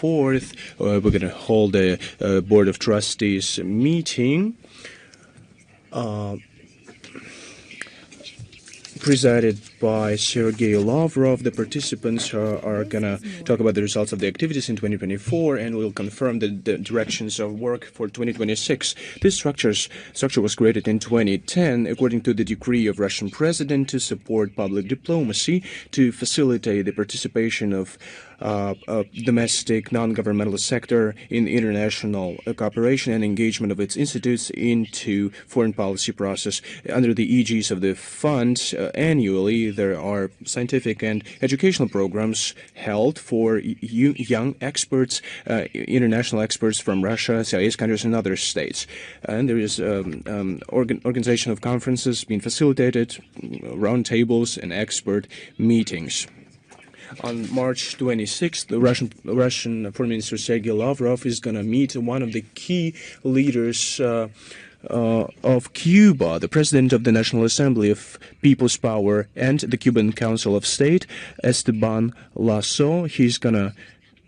24th, we're going to hold a Board of Trustees meeting presided by Sergei Lavrov. The participants are going to talk about the results of the activities in 2024 and will confirm the directions of work for 2026. This structure was created in 2010 according to the decree of Russian president to support public diplomacy, to facilitate the participation of domestic non-governmental sector in international cooperation and engagement of its institutes into foreign policy process. Under the aegis of the fund, annually there are scientific and educational programs held for young experts, international experts from Russia, CIS countries, and other states. And there is organization of conferences being facilitated, roundtables, and expert meetings. On March 26th, the Russian Foreign Minister Sergei Lavrov is going to meet one of the key leaders of Cuba, the President of the National Assembly of People's Power and the Cuban Council of State, Esteban Lasso. He's going to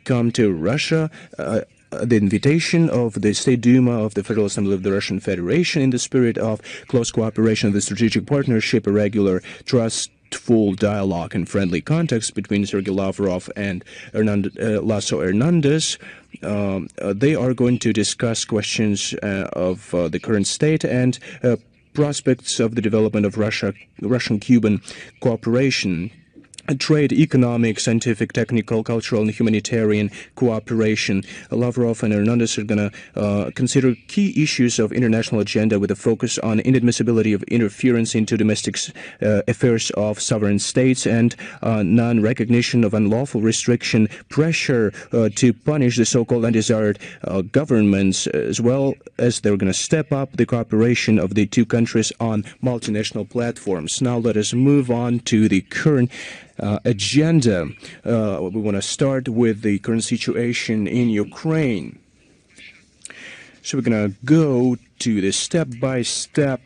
come to Russia the invitation of the State Duma of the Federal Assembly of the Russian Federation in the spirit of close cooperation, the strategic partnership, a regular trustful dialogue and friendly context between Sergei Lavrov and Lasso Hernandez. They are going to discuss questions of the current state and prospects of the development of Russian-Cuban cooperation. Trade, economic, scientific, technical, cultural, and humanitarian cooperation. Lavrov and Hernandez are going to consider key issues of international agenda with a focus on inadmissibility of interference into domestic affairs of sovereign states and non-recognition of unlawful restriction, pressure to punish the so-called undesired governments, as well as they're going to step up the cooperation of the two countries on multinational platforms. Now let us move on to the current agenda. We want to start with the current situation in Ukraine. So we're going to go to the step-by-step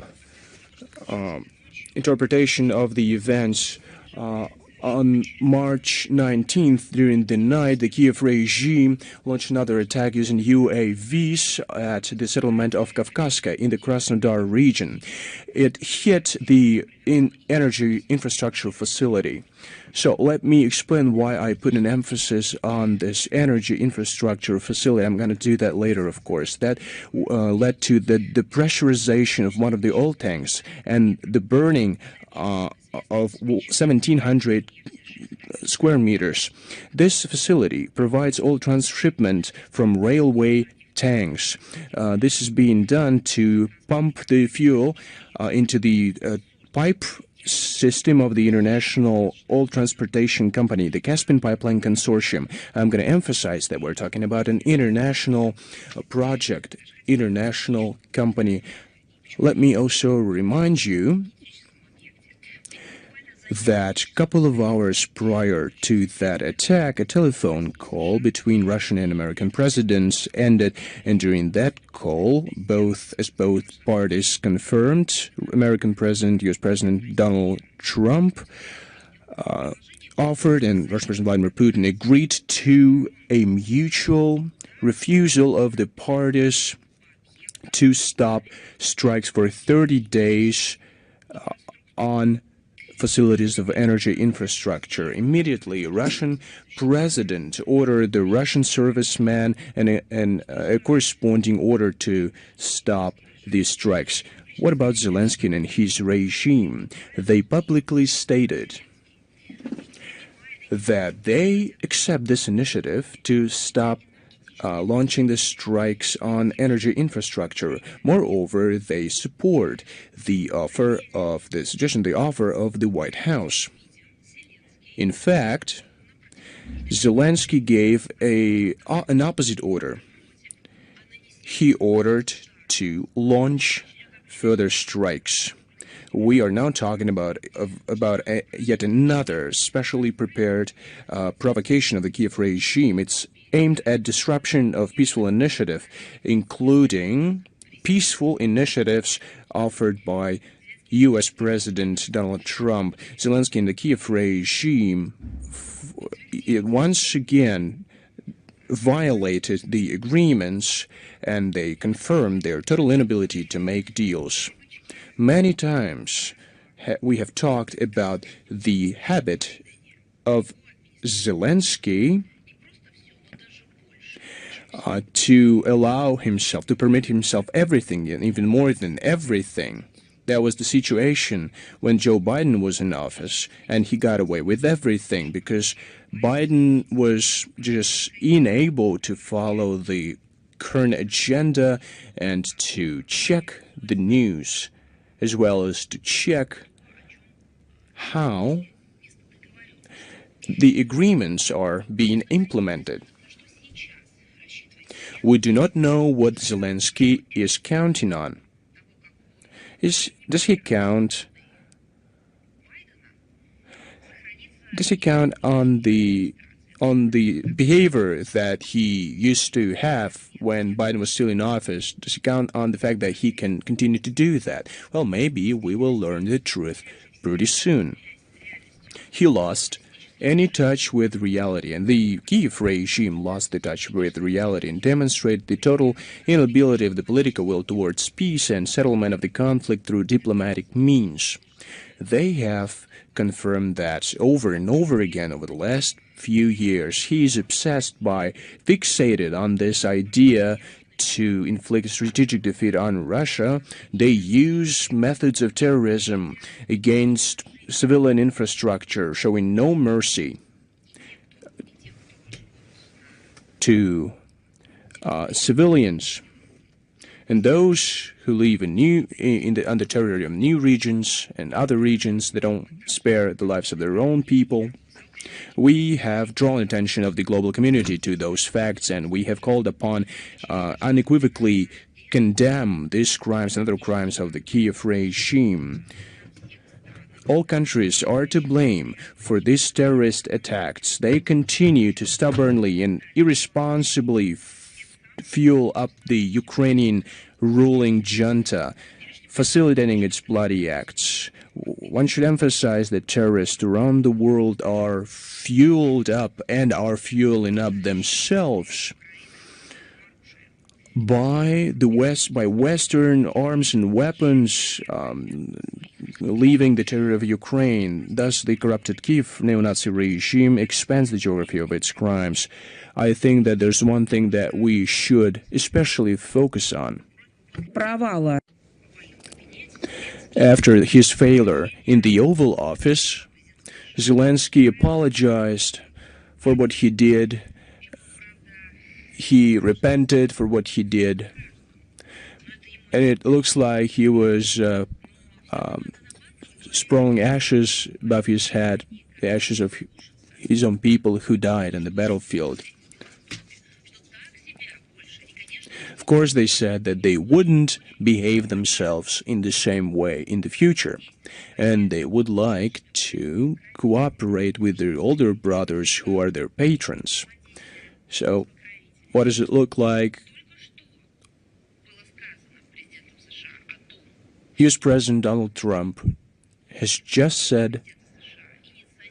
interpretation of the events. On March 19th, during the night, the Kiev regime launched another attack using UAVs at the settlement of Kavkazka in the Krasnodar region. It hit the energy infrastructure facility. So let me explain why I put an emphasis on this energy infrastructure facility. I'm going to do that later, of course. That led to the depressurization of one of the oil tanks and the burning of 1,700 square meters. This facility provides oil transshipment from railway tanks. This is being done to pump the fuel into the pipe system of the International Oil Transportation Company, the Caspian Pipeline Consortium. I'm going to emphasize that we're talking about an international project, international company. Let me also remind you that a couple of hours prior to that attack, a telephone call between Russian and American presidents ended, and during that call, both parties confirmed, American President, U.S. President Donald Trump offered, and Russian President Vladimir Putin agreed to a mutual refusal of the parties to stop strikes for 30 days on facilities of energy infrastructure. Immediately, Russian president ordered the Russian serviceman and a corresponding order to stop these strikes. What about Zelensky and his regime? They publicly stated that they accept this initiative to stop launching the strikes on energy infrastructure. Moreover, they support the offer of the White House. In fact, Zelensky gave an opposite order. He ordered to launch further strikes. We are now talking about yet another specially prepared provocation of the Kiev regime. It's aimed at disruption of peaceful initiative, including peaceful initiatives offered by U.S. President Donald Trump. Zelensky and the Kiev regime once again violated the agreements, and they confirmed their total inability to make deals. Many times we have talked about the habit of Zelensky to allow himself, to permit himself everything, and even more than everything. That was the situation when Joe Biden was in office, and he got away with everything because Biden was just unable to follow the current agenda and to check the news, as well as to check how the agreements are being implemented. We do not know what Zelensky is counting on. Does he count on the behavior that he used to have when Biden was still in office? Does he count on the fact that he can continue to do that? Well, maybe we will learn the truth pretty soon. He lost any touch with reality, and the Kiev regime lost the touch with reality and demonstrated the total inability of the political will towards peace and settlement of the conflict through diplomatic means. They have confirmed that over and over again over the last few years. He is obsessed by, fixated on this idea to inflict a strategic defeat on Russia. They use methods of terrorism against civilian infrastructure, showing no mercy to civilians and those who live on the territory of new regions and other regions. They don't spare the lives of their own people. We have drawn attention of the global community to those facts, and we have called upon unequivocally condemn these crimes and other crimes of the Kiev regime. All countries are to blame for these terrorist attacks. They continue to stubbornly and irresponsibly fuel up the Ukrainian ruling junta, facilitating its bloody acts. One should emphasize that terrorists around the world are fueled up and are fueling up themselves by Western arms and weapons leaving the territory of Ukraine. Thus, the corrupted Kiev neo-Nazi regime expands the geography of its crimes. I think that there's one thing that we should especially focus on. After his failure in the Oval Office, Zelensky apologized for what he did. He repented for what he did, and it looks like he was sprawling ashes above his head, the ashes of his own people who died on the battlefield. Of course, they said that they wouldn't behave themselves in the same way in the future, and they would like to cooperate with their older brothers who are their patrons. So, what does it look like? U.S. President Donald Trump has just said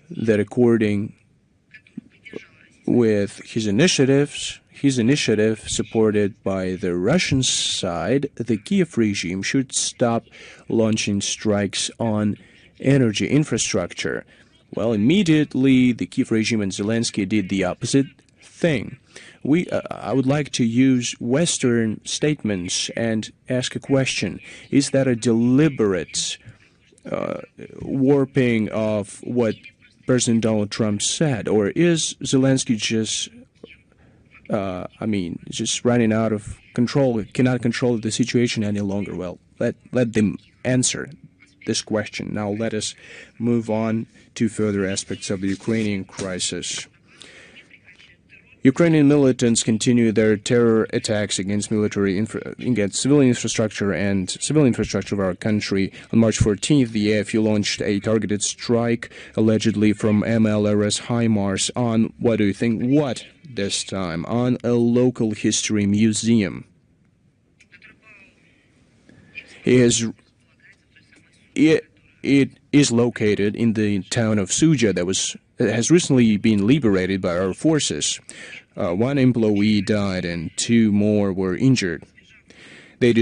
that according with his initiative supported by the Russian side, the Kiev regime should stop launching strikes on energy infrastructure. Well, immediately the Kiev regime and Zelensky did the opposite thing. I would like to use Western statements and ask a question. Is that a deliberate warping of what President Donald Trump said? Or is Zelensky just, just running out of control, cannot control the situation any longer? Well, let them answer this question. Now let us move on to further aspects of the Ukrainian crisis. Ukrainian militants continue their terror attacks against civilian infrastructure and civilian infrastructure of our country. On March 14th, the AFU launched a targeted strike, allegedly from MLRS HIMARS, on, what do you think, what this time? On a local history museum. It is located in the town of Suja that was has recently been liberated by our forces. One employee died and 2 more were injured. The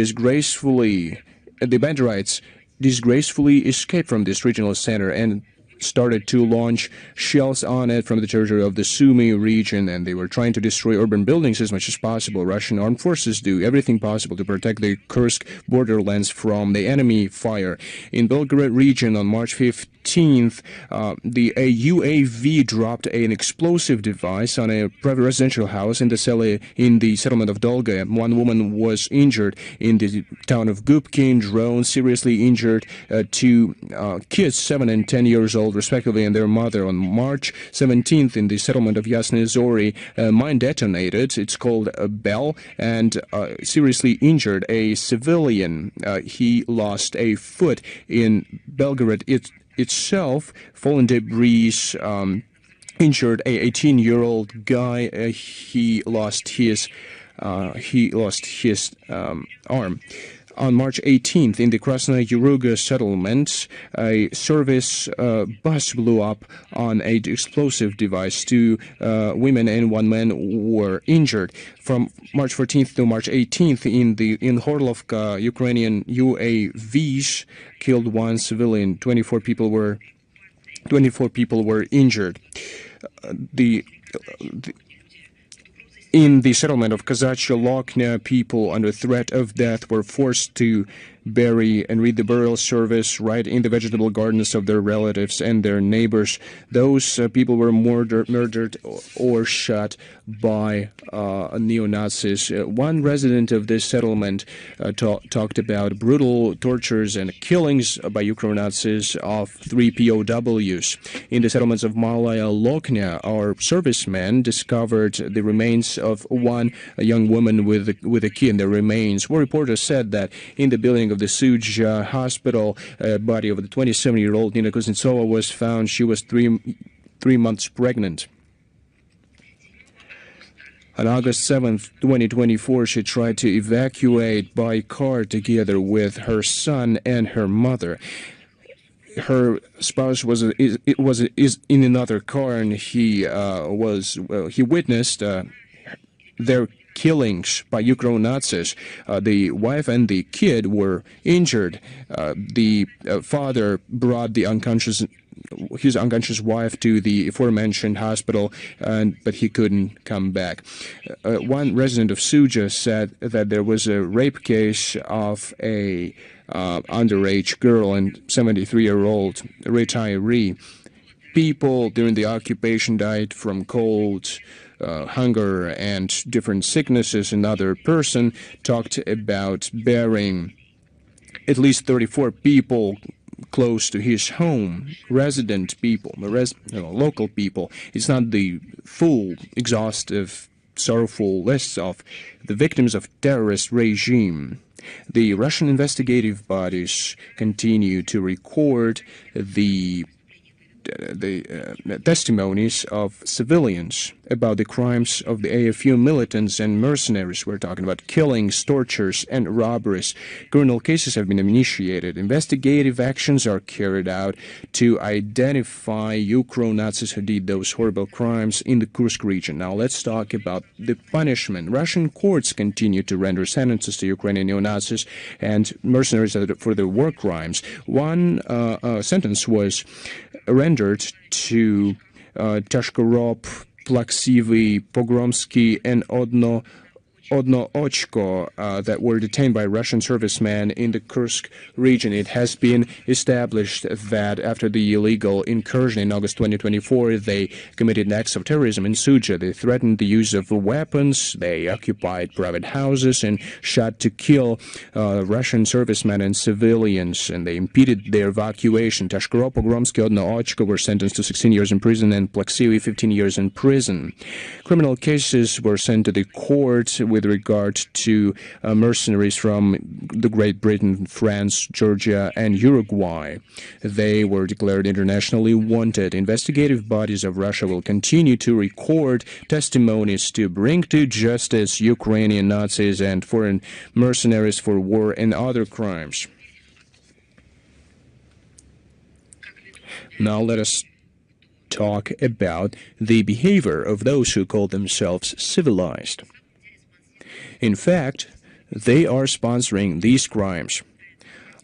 banderites disgracefully escaped from this regional center and started to launch shells on it from the territory of the Sumy region, and they were trying to destroy urban buildings as much as possible. Russian armed forces do everything possible to protect the Kursk borderlands from the enemy fire. In Belgorod region on March 15th, a UAV dropped an explosive device on a private residential house in the settlement of Dolga. One woman was injured in the town of Gubkin. Drone seriously injured 2 kids, 7 and 10 years old, respectively, and their mother. On March 17th, in the settlement of Yasny Zori, a mine detonated. It's called a Bell, and seriously injured a civilian. He lost a foot. In Belgorod itself, fallen debris injured a 18-year-old guy. He lost his arm. On March 18th, in the Krasnaya Yuruga settlement, a service bus blew up on an explosive device. 2 women and 1 man were injured. From March 14th to March 18th, in Horlovka, Ukrainian UAVs killed 1 civilian. 24 people were injured. In the settlement of Kazachya Loknya, people under threat of death were forced to bury and read the burial service right in the vegetable gardens of their relatives and their neighbors. Those people were murdered or shot by neo-Nazis. One resident of this settlement talked about brutal tortures and killings by Ukro-Nazis of 3 POWs. In the settlements of Malaya Loknya, our servicemen discovered the remains of a young woman with a kid in the remains. One reporter said that in the building of the Suj hospital, body of the 27-year-old Nina Kuznetsova was found. She was 3 months pregnant. On August 7th, 2024, she tried to evacuate by car together with her son and her mother. Her spouse was in another car, and he witnessed their killings by Ukro-Nazis. The wife and the kid were injured. The father brought his unconscious wife to the aforementioned hospital, but he couldn't come back. One resident of Suja said that there was a rape case of a underage girl and 73-year-old retiree. People during the occupation died from cold, hunger, and different sicknesses. Another person talked about burying at least 34 people close to his home, resident people, local people. It's not the full, exhaustive, sorrowful list of the victims of terrorist regime. The Russian investigative bodies continue to record the testimonies of civilians about the crimes of the AFU militants and mercenaries. We're talking about killings, tortures, and robberies. Criminal cases have been initiated. Investigative actions are carried out to identify Ukro-Nazis who did those horrible crimes in the Kursk region. Now let's talk about the punishment. Russian courts continue to render sentences to Ukrainian neo-Nazis and mercenaries for their war crimes. One sentence was rendered to Tashkorov, Plaksivy, Pogromsky, and Odno Ochko that were detained by Russian servicemen in the Kursk region. It has been established that after the illegal incursion in August 2024, they committed acts of terrorism in Suja. They threatened the use of weapons, they occupied private houses, and shot to kill Russian servicemen and civilians, and they impeded their evacuation. Tashkorov, Pogromsky, Odno Ochko were sentenced to 16 years in prison, and Plaksivy 15 years in prison. Criminal cases were sent to the court with regard to mercenaries from the Great Britain, France, Georgia, and Uruguay. They were declared internationally wanted. Investigative bodies of Russia will continue to record testimonies to bring to justice Ukrainian Nazis and foreign mercenaries for war and other crimes. Now let us talk about the behavior of those who call themselves civilized. In fact, they are sponsoring these crimes.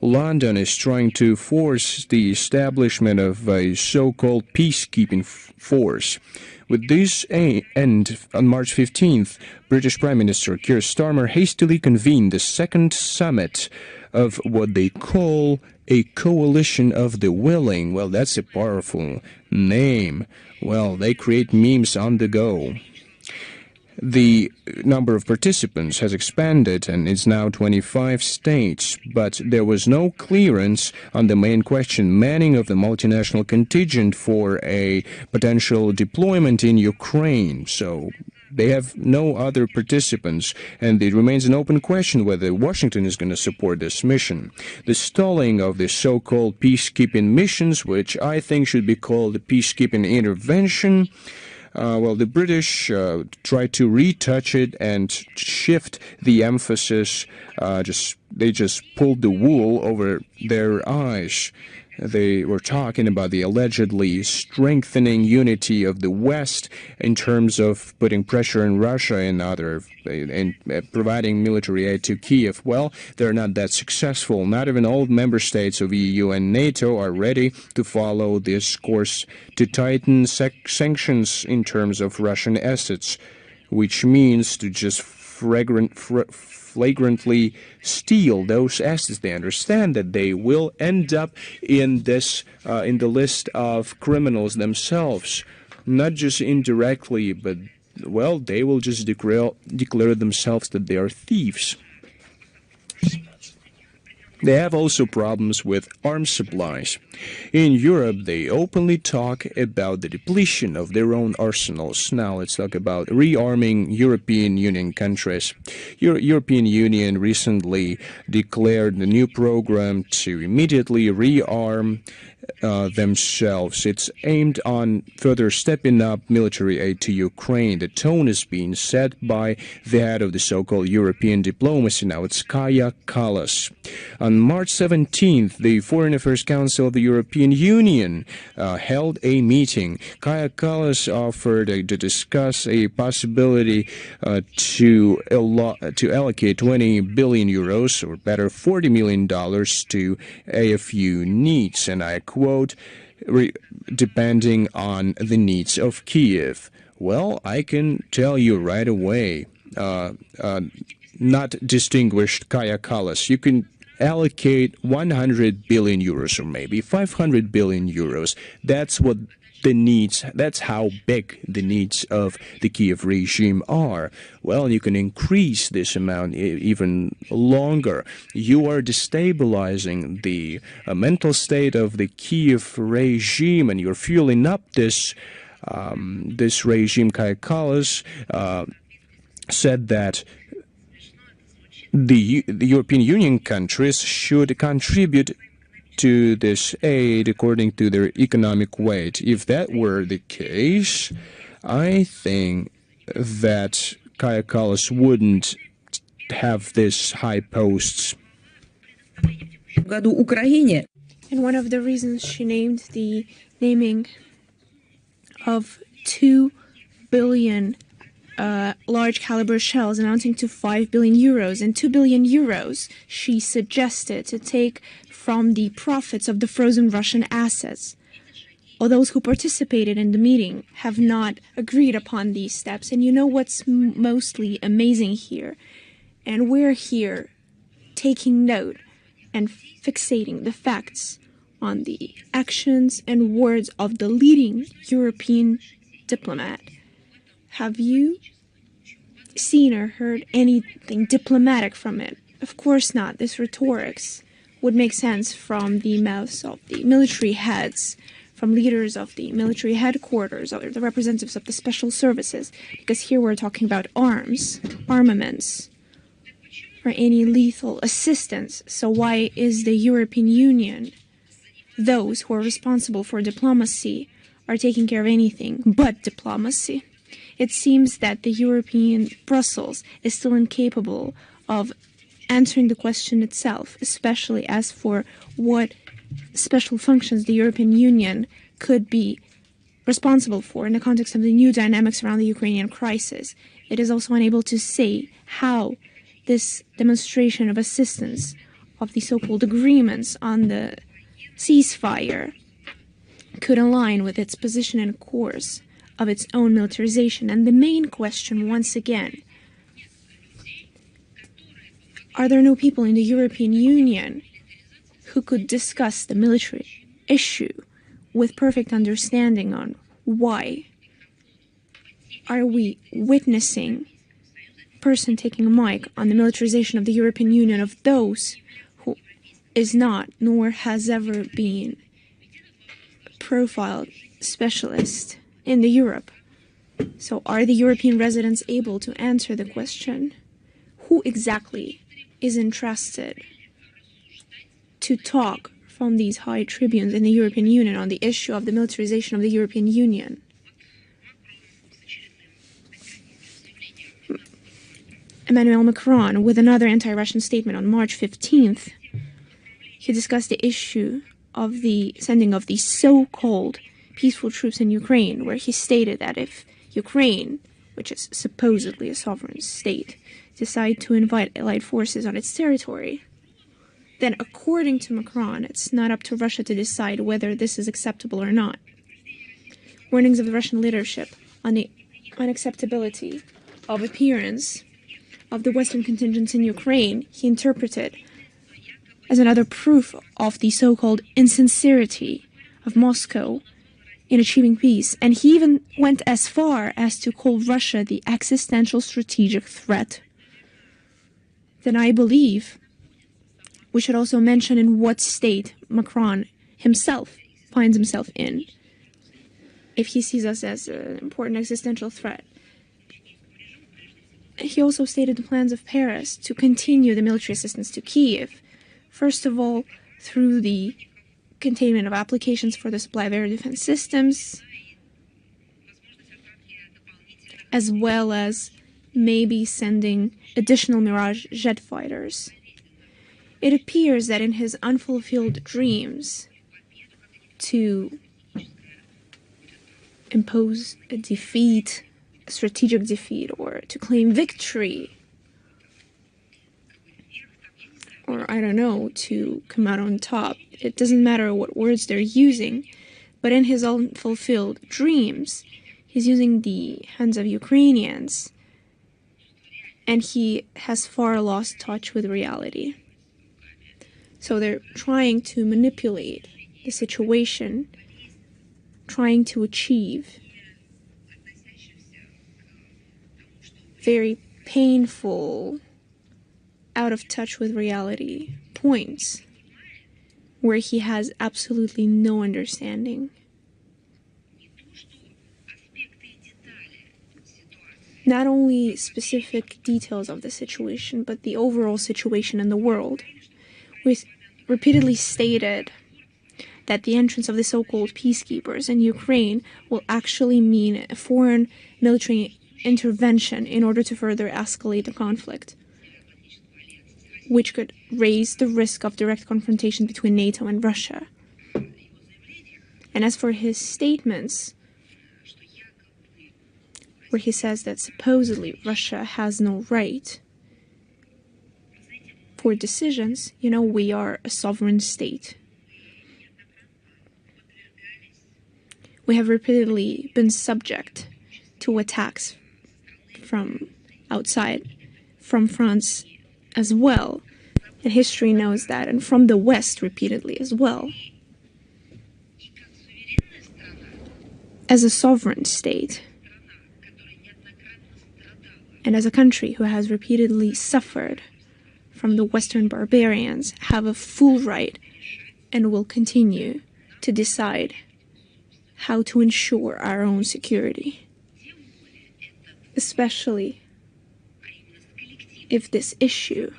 London is trying to force the establishment of a so-called peacekeeping force. With this end, on March 15th, British Prime Minister Keir Starmer hastily convened the second summit of what they call a coalition of the willing. Well, that's a powerful name. Well, they create memes on the go. The number of participants has expanded and is now 25 states, but there was no clearance on the main question, manning of the multinational contingent for a potential deployment in Ukraine. So they have no other participants, and it remains an open question whether Washington is going to support this mission. The stalling of the so-called peacekeeping missions, which I think should be called the peacekeeping intervention, well, the British tried to retouch it and shift the emphasis. They just pulled the wool over their eyes. They were talking about the allegedly strengthening unity of the West in terms of putting pressure on Russia and providing military aid to Kiev. Well, they're not that successful. Not even all member states of EU and NATO are ready to follow this course to tighten sanctions in terms of Russian assets, which means to just flagrantly steal those assets. They understand that they will end up in this in the list of criminals themselves, not just indirectly, but well, they will just declare themselves that they are thieves. They have also problems with arms supplies. In Europe, they openly talk about the depletion of their own arsenals. Now let's talk about rearming European Union countries. European Union recently declared a new program to immediately rearm themselves. It's aimed on further stepping up military aid to Ukraine. The tone is being set by the head of the so-called European diplomacy. Now it's Kaja Kallas. On March 17th, the Foreign Affairs Council of the European Union held a meeting. Kaja Kallas offered to discuss a possibility to allocate 20 billion euros, or better, $40 million to AFU needs, and I quote, depending on the needs of Kiev. Well, I can tell you right away, not distinguished Kaja Kallas, you can allocate 100 billion euros or maybe 500 billion euros. That's what the needs, that's how big the needs of the Kiev regime are. Well, you can increase this amount even longer. You are destabilizing the mental state of the Kiev regime, and you're fueling up this regime. Kaja Kallas said that the European Union countries should contribute to this aid according to their economic weight. If that were the case, I think that Kaja Kallas wouldn't have these high posts. And one of the reasons she named the naming of 2 billion large caliber shells amounting to 5 billion euros, and 2 billion euros she suggested to take from the profits of the frozen Russian assets. All those who participated in the meeting have not agreed upon these steps. And you know what's mostly amazing here? And we're here taking note and fixating the facts on the actions and words of the leading European diplomat. Have you seen or heard anything diplomatic from it? Of course not. This rhetorics would make sense from the mouths of the military heads, from leaders of the military headquarters, or the representatives of the special services, because here we're talking about armaments, or any lethal assistance. So why is the European Union, those who are responsible for diplomacy, are taking care of anything but diplomacy? It seems that the European Brussels is still incapable of answering the question itself, especially as for what special functions the European Union could be responsible for in the context of the new dynamics around the Ukrainian crisis. It is also unable to say how this demonstration of assistance of the so-called agreements on the ceasefire could align with its position and course of its own militarization. And the main question, once again, are there no people in the European Union who could discuss the military issue with perfect understanding on why are we witnessing a person taking a mic on the militarization of the European Union of those who is not nor has ever been profiled specialist in the Europe. So are the European residents able to answer the question, who exactly is entrusted to talk from these high tribunes in the European Union on the issue of the militarization of the European Union? Emmanuel Macron, with another anti-Russian statement on March 15th, he discussed the issue of the sending of the so-called peaceful troops in Ukraine, where he stated that if Ukraine, which is supposedly a sovereign state, decide to invite allied forces on its territory, then according to Macron, it's not up to Russia to decide whether this is acceptable or not. Warnings of the Russian leadership on the unacceptability of appearance of the Western contingents in Ukraine, he interpreted as another proof of the so-called insincerity of Moscow in achieving peace. And he even went as far as to call Russia the existential strategic threat. Then I believe we should also mention in what state Macron himself finds himself in, if he sees us as an important existential threat. He also stated the plans of Paris to continue the military assistance to Kiev, first of all through the containment of applications for the supply of air defense systems, as well as maybe sending additional Mirage jet fighters. It appears that in his unfulfilled dreams to impose a defeat, a strategic defeat, or to claim victory, or I don't know, to come out on top. It doesn't matter what words they're using, but in his unfulfilled dreams, he's using the hands of Ukrainians, and he has far lost touch with reality. So they're trying to manipulate the situation, trying to achieve very painful, out of touch with reality points where he has absolutely no understanding. Not only specific details of the situation, but the overall situation in the world. We repeatedly stated that the entrance of the so-called peacekeepers in Ukraine will actually mean a foreign military intervention in order to further escalate the conflict, which could raise the risk of direct confrontation between NATO and Russia. And as for his statements, where he says that supposedly Russia has no right for decisions, we are a sovereign state. We have repeatedly been subject to attacks from outside, from France as well, and history knows that, and from the West repeatedly as well. As a sovereign state, and as a country who has repeatedly suffered from the Western barbarians, have a full right and will continue to decide how to ensure our own security, especially if this issue,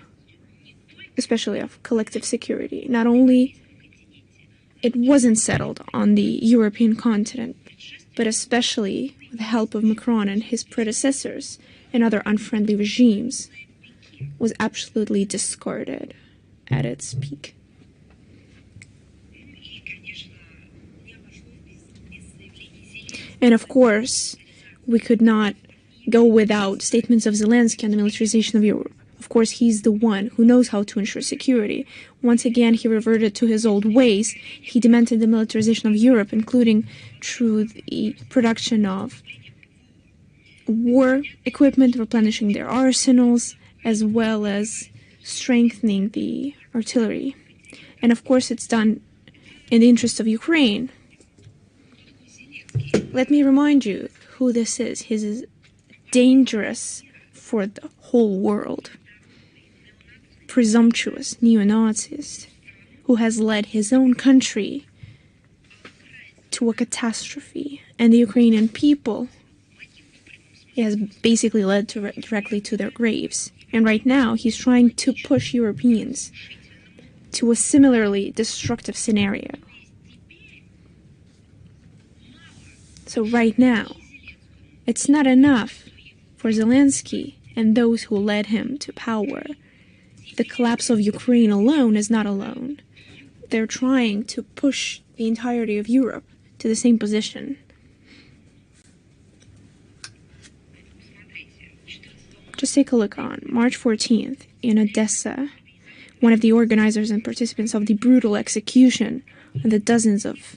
especially of collective security, not only it wasn't settled on the European continent, but especially with the help of Macron and his predecessors and other unfriendly regimes, was absolutely discarded at its peak. And of course, we could not go without statements of Zelensky on the militarization of Europe. Of course, he's the one who knows how to ensure security. Once again, he reverted to his old ways. He demanded the militarization of Europe, including through the production of war equipment, replenishing their arsenals, as well as strengthening the artillery. And of course, it's done in the interest of Ukraine. Let me remind you who this is. He is dangerous for the whole world. Presumptuous neo-Nazist who has led his own country to a catastrophe, and the Ukrainian people he has basically led directly to their graves. And right now he's trying to push Europeans to a similarly destructive scenario. So right now, it's not enough for Zelensky and those who led him to power. The collapse of Ukraine alone is not alone. They're trying to push the entirety of Europe to the same position. Just take a look on March 14th in Odessa. One of the organizers and participants of the brutal execution of the dozens of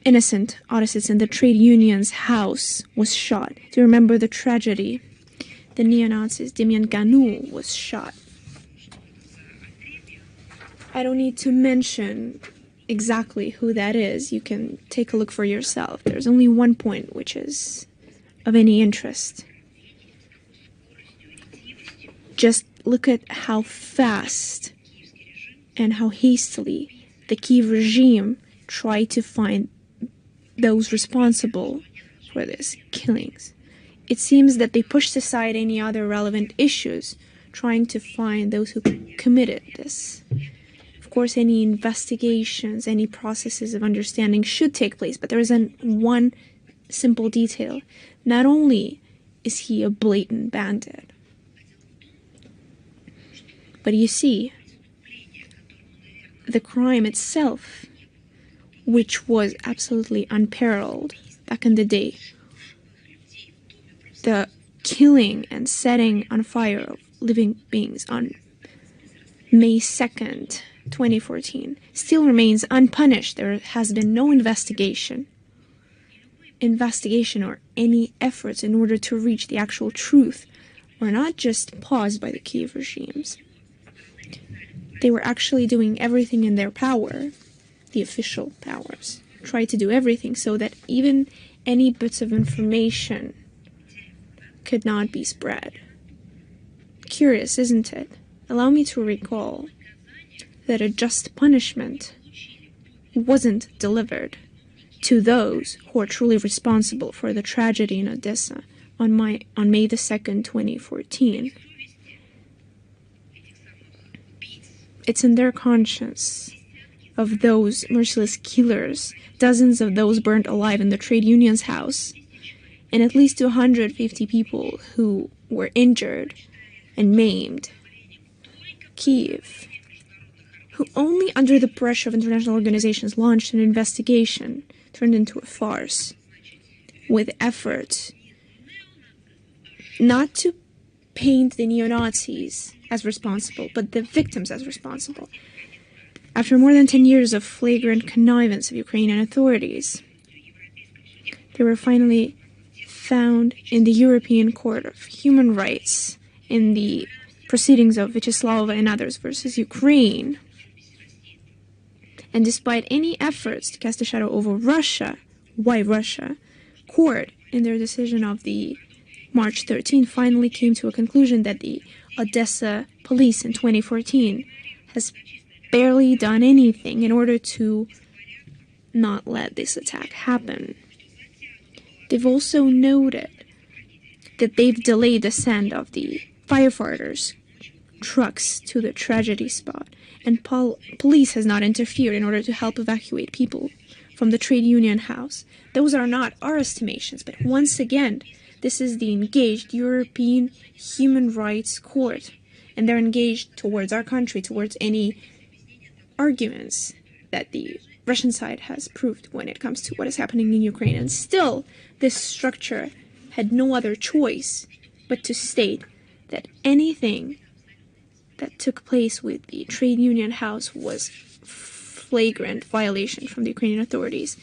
innocent Odessans in the trade union's house was shot. Do you remember the tragedy? The neo-Nazis, Demian Ganu, was shot. I don't need to mention exactly who that is. You can take a look for yourself. There's only one point which is of any interest. Just look at how fast and how hastily the Kiev regime tried to find those responsible for these killings. It seems that they pushed aside any other relevant issues, trying to find those who committed this. Of course, any investigations, any processes of understanding should take place, but there is one simple detail. Not only is he a blatant bandit, but you see, the crime itself, which was absolutely unparalleled back in the day, the killing and setting on fire of living beings on May 2nd, 2014, still remains unpunished. There has been no investigation or any efforts in order to reach the actual truth were not just paused by the Kiev regimes. They were actually doing everything in their power, the official powers, tried to do everything so that even any bits of information could not be spread. Curious, isn't it? Allow me to recall that a just punishment wasn't delivered to those who are truly responsible for the tragedy in Odessa on May the 2nd, 2014. It's in their conscience of those merciless killers, dozens of those burnt alive in the trade union's house, and at least 250 people who were injured and maimed. Kiev, who only under the pressure of international organizations launched an investigation, turned into a farce, with efforts not to paint the neo-Nazis as responsible, but the victims as responsible. After more than 10 years of flagrant connivance of Ukrainian authorities, they were finally found in the European Court of Human Rights in the proceedings of Vyacheslavova and others versus Ukraine. And despite any efforts to cast a shadow over Russia, why Russia, court, in their decision of the March 13, finally came to a conclusion that the Odessa police in 2014 has barely done anything in order to not let this attack happen. They've also noted that they've delayed the send of the firefighters' trucks to the tragedy spot, and police has not interfered in order to help evacuate people from the trade union house. Those are not our estimations, but once again, this is the engaged European Human Rights Court, and they're engaged towards our country, towards any arguments that the Russian side has proved when it comes to what is happening in Ukraine. And still, this structure had no other choice but to state that anything that took place with the trade union house was flagrant violation from the Ukrainian authorities.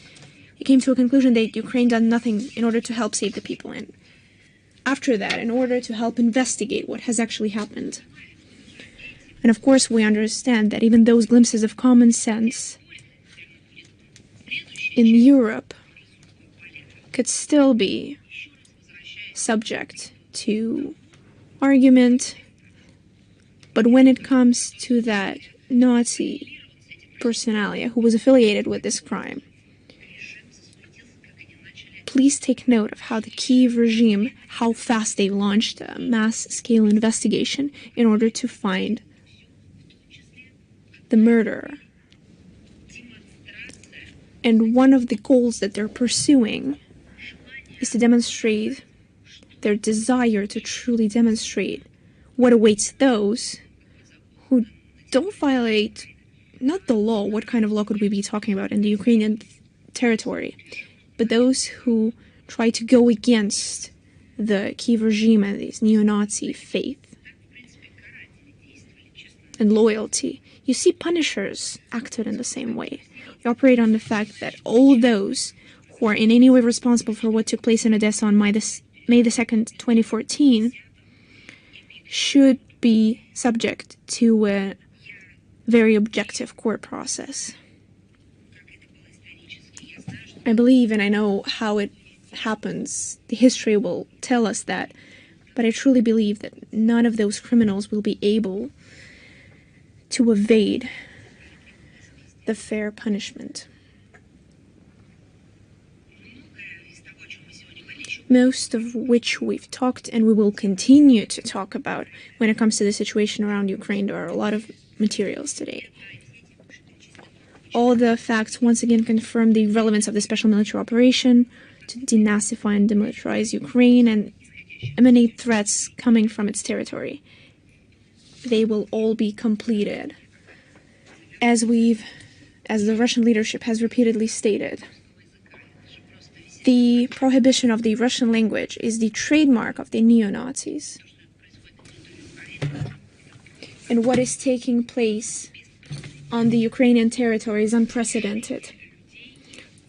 It came to a conclusion that Ukraine done nothing in order to help save the people, and after that, in order to help investigate what has actually happened. And of course, we understand that even those glimpses of common sense in Europe could still be subject to argument. But when it comes to that Nazi personalia who was affiliated with this crime, please take note of how the Kiev regime, how fast they launched a mass-scale investigation in order to find the murderer. And one of the goals that they're pursuing is to demonstrate their desire to truly demonstrate what awaits those who don't violate, not the law, what kind of law could we be talking about in the Ukrainian territory, but those who try to go against the Kiev regime and this neo-Nazi faith and loyalty. You see, punishers acted in the same way. They operate on the fact that all those who are in any way responsible for what took place in Odessa on May the 2nd, 2014, should be subject to a very objective court process. I believe, and I know how it happens, the history will tell us that, but I truly believe that none of those criminals will be able to evade the fair punishment. Most of which we've talked and we will continue to talk about when it comes to the situation around Ukraine. There are a lot of materials today. All the facts once again confirm the relevance of the special military operation to denazify and demilitarize Ukraine and emanate threats coming from its territory. They will all be completed, as the Russian leadership has repeatedly stated. The prohibition of the Russian language is the trademark of the neo-Nazis. And what is taking place on the Ukrainian territory is unprecedented.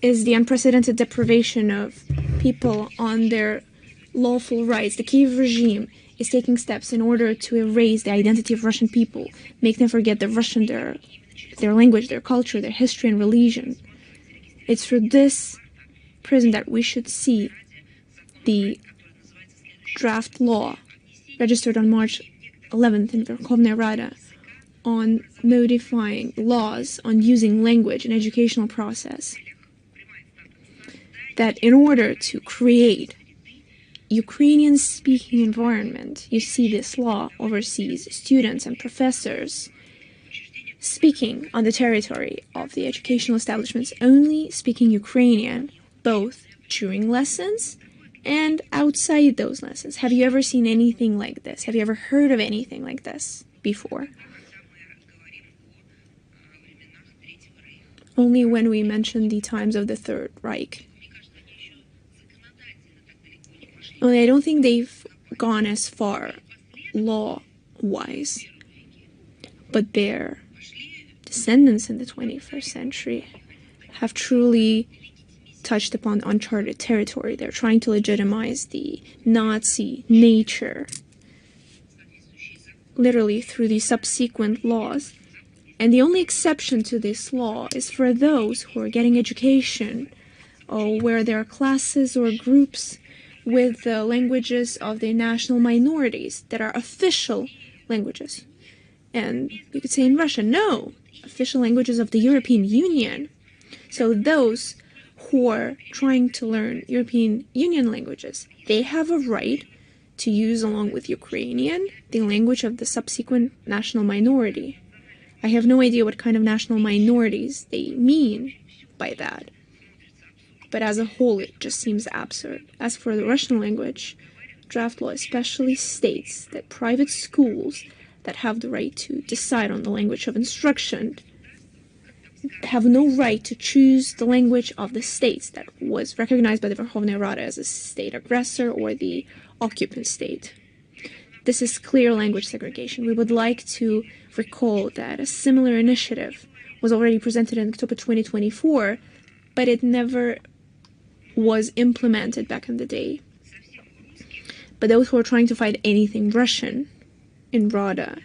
Is the unprecedented deprivation of people on their lawful rights. The Kiev regime is taking steps in order to erase the identity of Russian people, make them forget the Russian, their language, their culture, their history and religion. It's for this prison that we should see the draft law registered on March 11th in Verkhovna Rada on modifying laws on using language in educational process. That in order to create Ukrainian-speaking environment, you see this law oversees students and professors speaking on the territory of the educational establishments, only speaking Ukrainian, both during lessons and outside those lessons. Have you ever seen anything like this? Have you ever heard of anything like this before? Only when we mention the times of the Third Reich. Only I don't think they've gone as far law-wise, but their descendants in the 21st century have truly touched upon uncharted territory. They're trying to legitimize the Nazi nature, literally through the subsequent laws. And the only exception to this law is for those who are getting education, or where there are classes or groups with the languages of the national minorities that are official languages. And you could say in Russia, no, official languages of the European Union. So those who are trying to learn European Union languages, they have a right to use, along with Ukrainian, the language of the subsequent national minority. I have no idea what kind of national minorities they mean by that. But as a whole, it just seems absurd. As for the Russian language, draft law especially states that private schools that have the right to decide on the language of instruction have no right to choose the language of the states that was recognized by the Verkhovna Rada as a state aggressor or the occupant state. This is clear language segregation. We would like to recall that a similar initiative was already presented in October 2024, but it never was implemented back in the day. But those who are trying to fight anything Russian in Rada,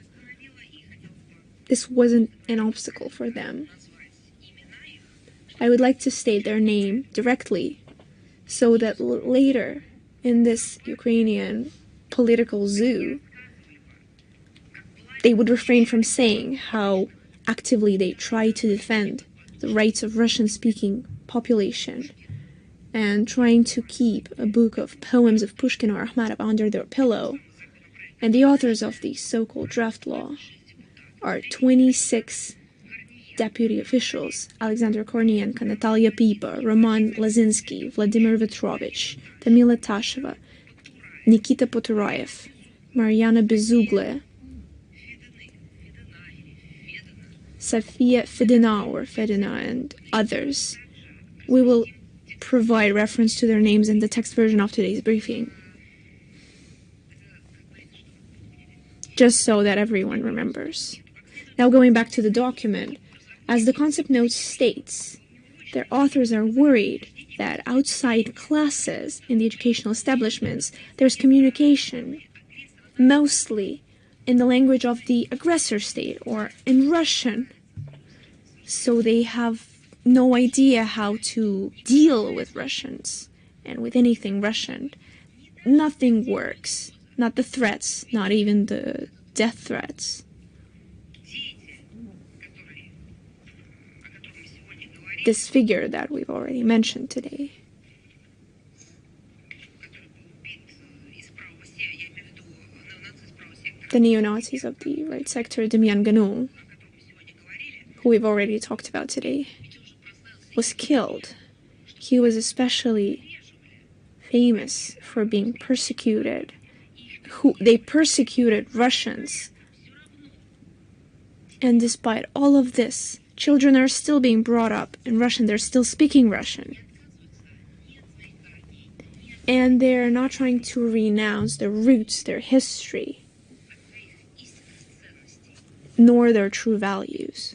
this wasn't an obstacle for them. I would like to state their name directly so that later in this Ukrainian political zoo, they would refrain from saying how actively they try to defend the rights of Russian-speaking population and trying to keep a book of poems of Pushkin or Akhmatov under their pillow. And the authors of the so-called draft law are 26 deputy officials: Alexander Kornienko, Natalia Pipa, Roman Lazinsky, Vladimir Vetrovich, Tamila Tasheva, Nikita Potorayev, Mariana Bezugle, Sofia Fedina, and others. We will provide reference to their names in the text version of today's briefing, just so that everyone remembers. Now going back to the document, as the concept note states, their authors are worried that outside classes in the educational establishments, there's communication, mostly in the language of the aggressor state or in Russian. So they have no idea how to deal with Russians and with anything Russian. Nothing works. Not the threats, not even the death threats. This figure that we've already mentioned today. The neo-Nazis of the right sector, Demyan Ganul, who we've already talked about today, was killed. He was especially famous for being persecuted. They persecuted Russians. And despite all of this, children are still being brought up in Russian. They're still speaking Russian. And they're not trying to renounce their roots, their history, nor their true values.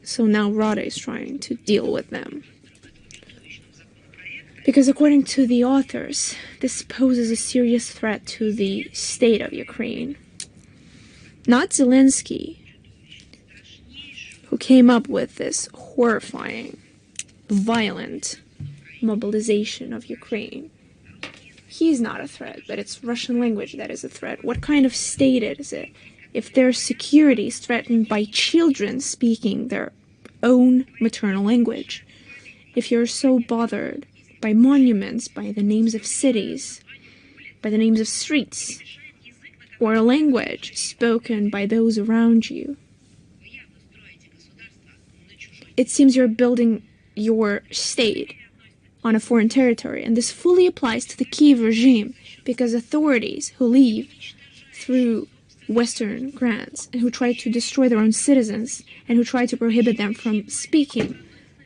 So now Rada is trying to deal with them. Because according to the authors, this poses a serious threat to the state of Ukraine. Not Zelensky, who came up with this horrifying, violent mobilization of Ukraine. He's not a threat, but it's Russian language that is a threat. What kind of state is it if their security is threatened by children speaking their own maternal language? If you're so bothered by monuments, by the names of cities, by the names of streets, or a language spoken by those around you, it seems you're building your state on a foreign territory. And this fully applies to the Kiev regime, because authorities who leave through Western grants and who try to destroy their own citizens and who try to prohibit them from speaking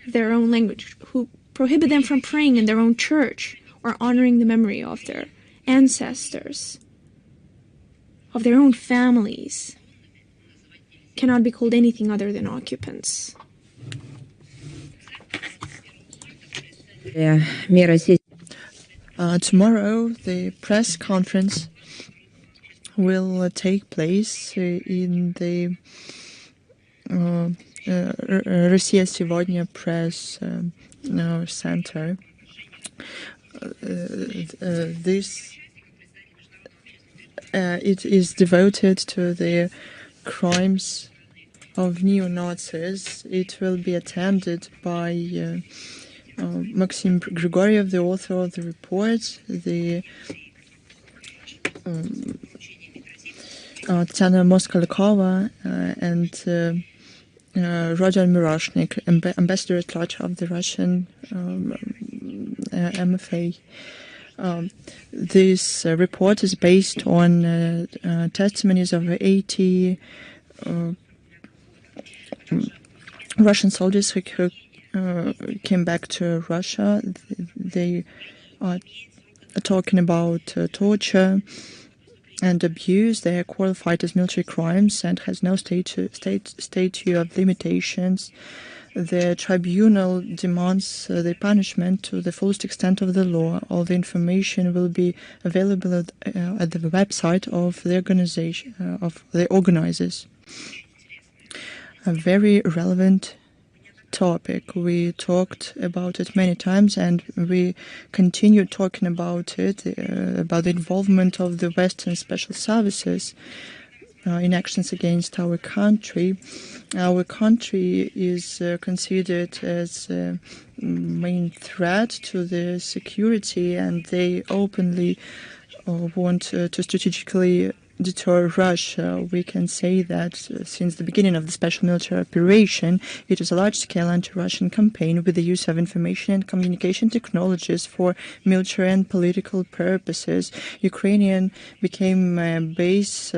their own language, who prohibit them from praying in their own church or honoring the memory of their ancestors, of their own families, cannot be called anything other than occupants. Tomorrow, the press conference will take place in the Russia Сегодня press center. It is devoted to the crimes of neo-Nazis. It will be attended by Maxim Grigoriev, the author of the report, the Tatiana Moskalikova, and Roger Miroshnik, ambassador at large of the Russian MFA. This report is based on testimonies of 80 Russian soldiers who came back to Russia. They are talking about torture and abuse. They are qualified as military crimes and has no statute of limitations. The tribunal demands the punishment to the fullest extent of the law. All the information will be available at the website of the organization, of the organizers. A very relevant topic. We talked about it many times, and we continue talking about it, about the involvement of the Western special services in actions against our country. Our country is considered as a main threat to the security, and they openly want to strategically deter Russia. We can say that since the beginning of the special military operation, it is a large-scale anti-Russian campaign with the use of information and communication technologies for military and political purposes. Ukrainian became a base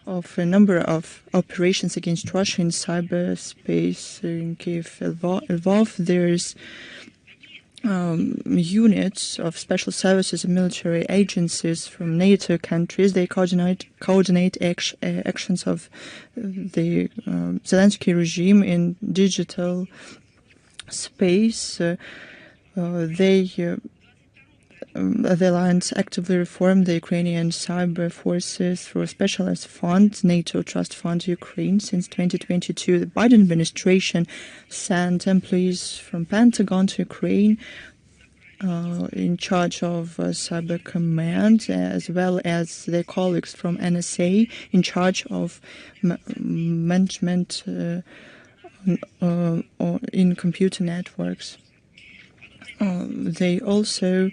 of a number of operations against Russia in cyberspace in Kiev, Lvov. There's units of special services and military agencies from NATO countries. They coordinate actions of the Zelensky regime in digital space. The alliance actively reformed the Ukrainian cyber forces through a specialized fund, NATO Trust Fund Ukraine. Since 2022, the Biden administration sent employees from Pentagon to Ukraine in charge of cyber command, as well as their colleagues from NSA in charge of management in computer networks. They also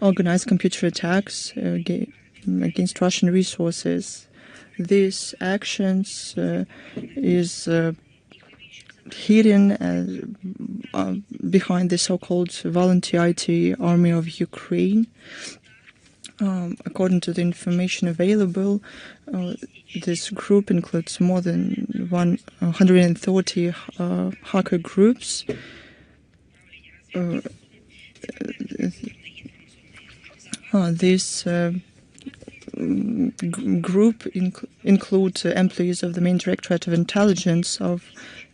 organized computer attacks against Russian resources. These actions is hidden behind the so-called volunteer IT army of Ukraine. According to the information available, this group includes more than 130 hacker groups. This group includes employees of the main Directorate of Intelligence of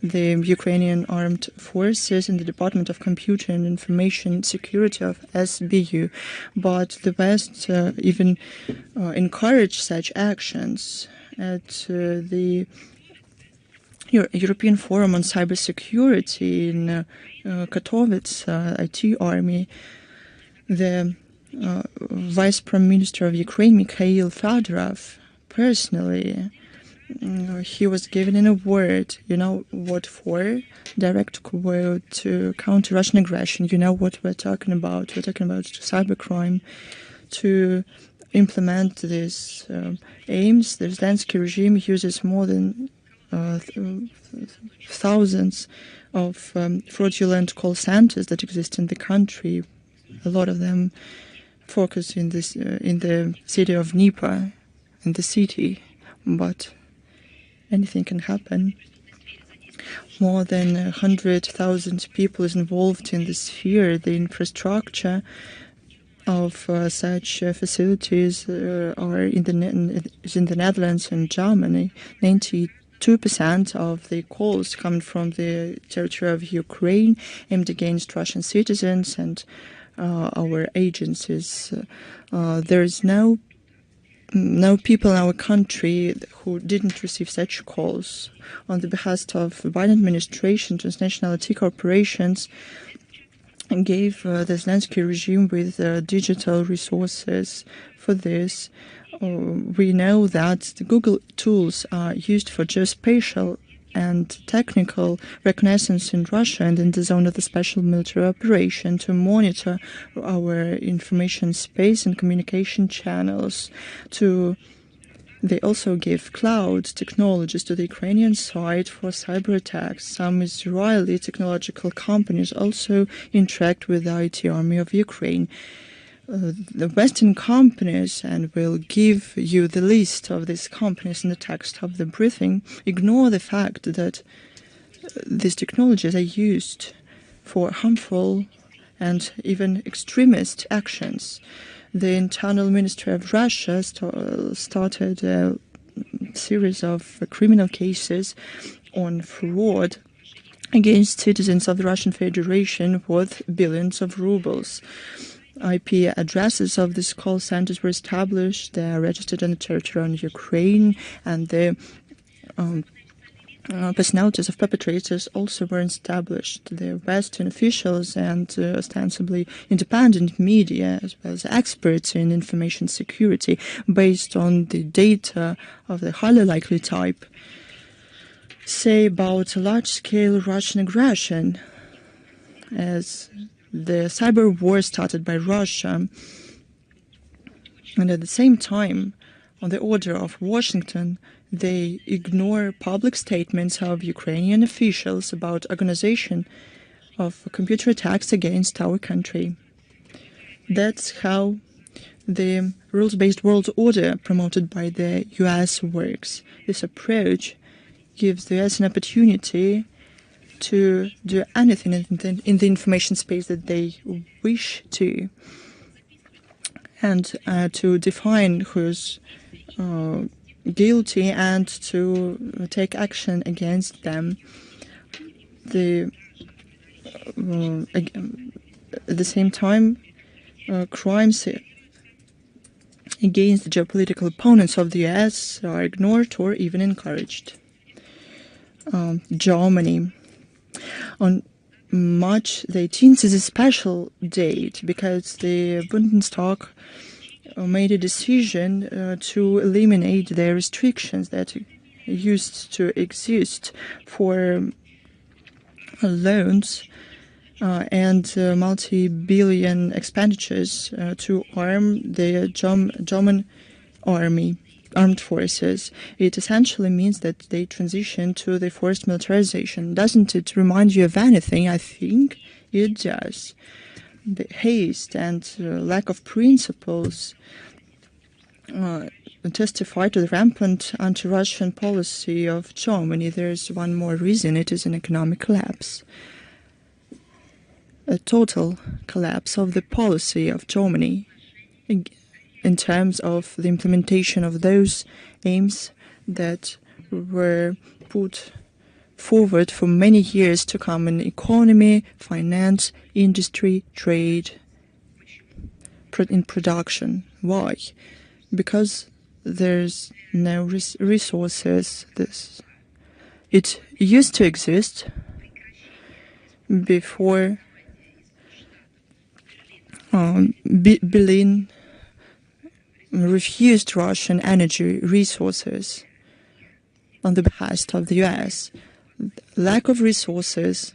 the Ukrainian Armed Forces and the Department of Computer and Information Security of SBU. But the West even encouraged such actions at the European Forum on Cybersecurity in Katowice, IT army. The Vice Prime Minister of Ukraine, Mikhail Fedorov, personally, he was given an award, you know what for? Direct quote, to counter Russian aggression. You know what we're talking about? We're talking about cybercrime. To implement these aims, the Zelensky regime uses more than thousands of fraudulent call centers that exist in the country. A lot of them focus in the city of Dnieper, in the city, but anything can happen. More than 100,000 people is involved in the sphere. The infrastructure of such facilities are in the Netherlands and Germany. 92% of the calls come from the territory of Ukraine, aimed against Russian citizens and our agencies. There is no people in our country who didn't receive such calls. On the behest of the Biden administration, transnational IT corporations gave the Zelensky regime with digital resources for this. We know that the Google tools are used for geospatial and technical reconnaissance in Russia and in the zone of the special military operation to monitor our information space and communication channels. They also give cloud technologies to the Ukrainian side for cyber attacks. Some Israeli technological companies also interact with the IT army of Ukraine. The Western companies, and we'll give you the list of these companies in the text of the briefing, ignore the fact that these technologies are used for harmful and even extremist actions. The Internal Ministry of Russia started a series of criminal cases on fraud against citizens of the Russian Federation worth billions of rubles. IP addresses of these call centers were established. They are registered on the territory of Ukraine, and the personalities of perpetrators also were established. The Western officials and ostensibly independent media, as well as experts in information security, based on the data of the highly likely type, say about large-scale Russian aggression as the cyber war started by Russia, and at the same time, on the order of Washington, they ignore public statements of Ukrainian officials about organization of computer attacks against our country. That's how the rules-based world order promoted by the US works. This approach gives the US an opportunity to do anything in the information space that they wish to, and to define who's guilty and to take action against them. At the same time, crimes against the geopolitical opponents of the US are ignored or even encouraged. Germany. On March the 18th is a special date because the Bundestag made a decision to eliminate the restrictions that used to exist for loans and multi-billion expenditures to arm the German armed forces. It essentially means that they transition to the forced militarization. Doesn't it remind you of anything? I think it does. The haste and lack of principles testify to the rampant anti-Russian policy of Germany. There's one more reason. It is an economic collapse. A total collapse of the policy of Germany in terms of the implementation of those aims that were put forward for many years to come in economy, finance, industry, trade, in production. Why? Because there's no resources. It used to exist before Berlin refused Russian energy resources on the behest of the US. Lack of resources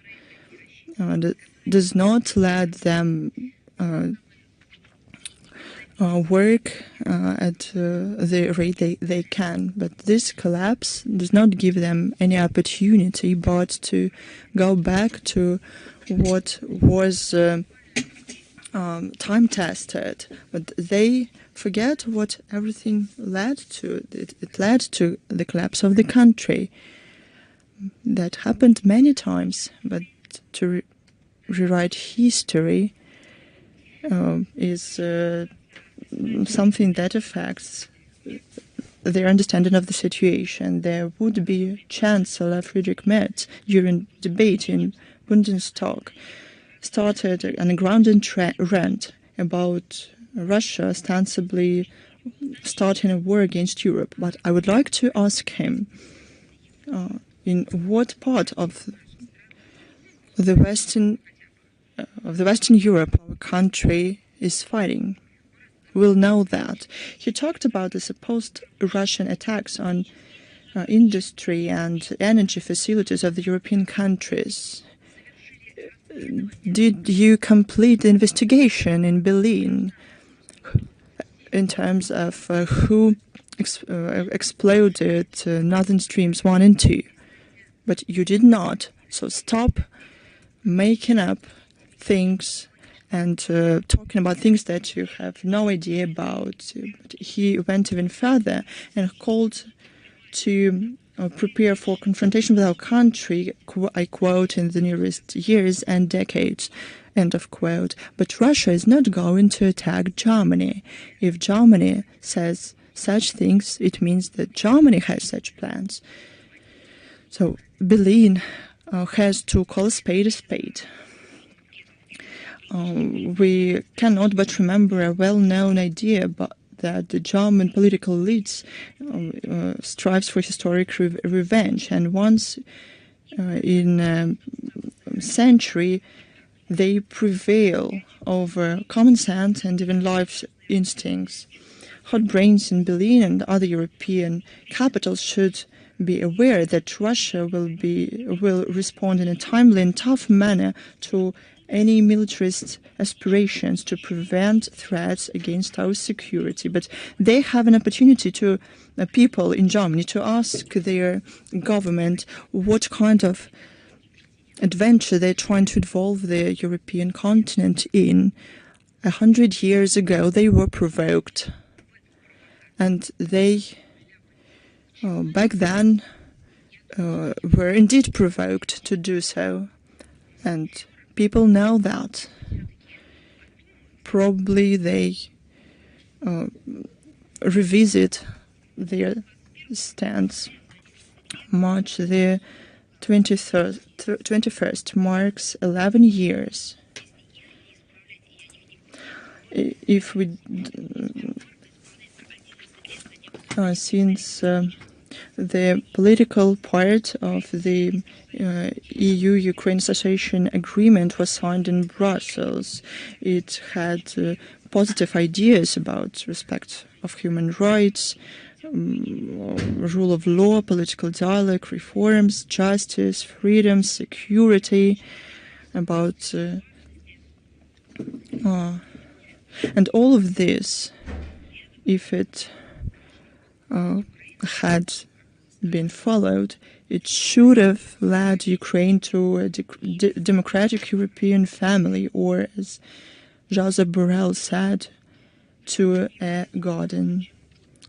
does not let them work at the rate they can. But this collapse does not give them any opportunity but to go back to what was time-tested. But they forget what everything led to. It led to the collapse of the country. That happened many times, but to rewrite history is something that affects their understanding of the situation. There would be Chancellor Friedrich Merz during debate in Bundestag started an ungrounded rant about Russia ostensibly starting a war against Europe. But I would like to ask him, in what part of the Western Europe our country is fighting? We'll know that. He talked about the supposed Russian attacks on industry and energy facilities of the European countries. Did you complete the investigation in Berlin in terms of who exploded Northern Streams 1 and 2? But you did not. So stop making up things and talking about things that you have no idea about. But he went even further and called to prepare for confrontation with our country, I quote, in the nearest years and decades, end of quote. But Russia is not going to attack Germany. If Germany says such things, it means that Germany has such plans. So Berlin has to call a spade a spade. We cannot but remember a well-known idea that the German political elites strives for historic revenge, and once in a century they prevail over common sense and even life instincts. Hot brains in Berlin and other European capitals should be aware that Russia will respond in a timely and tough manner to any militarist aspirations to prevent threats against our security. But they have an opportunity to people in Germany to ask their government what kind of adventure they're trying to involve the European continent in. 100 years ago, they were provoked, and they back then were indeed provoked to do so, and people know that. Probably they revisit their stance. March the 21st marks 11 years. If we since the political part of the EU-Ukraine Association Agreement was signed in Brussels. It had positive ideas about respect of human rights, rule of law, political dialogue, reforms, justice, freedom, security, about and all of this, if it had been followed, it should have led Ukraine to a democratic European family, or as Joseph Borrell said, to a garden.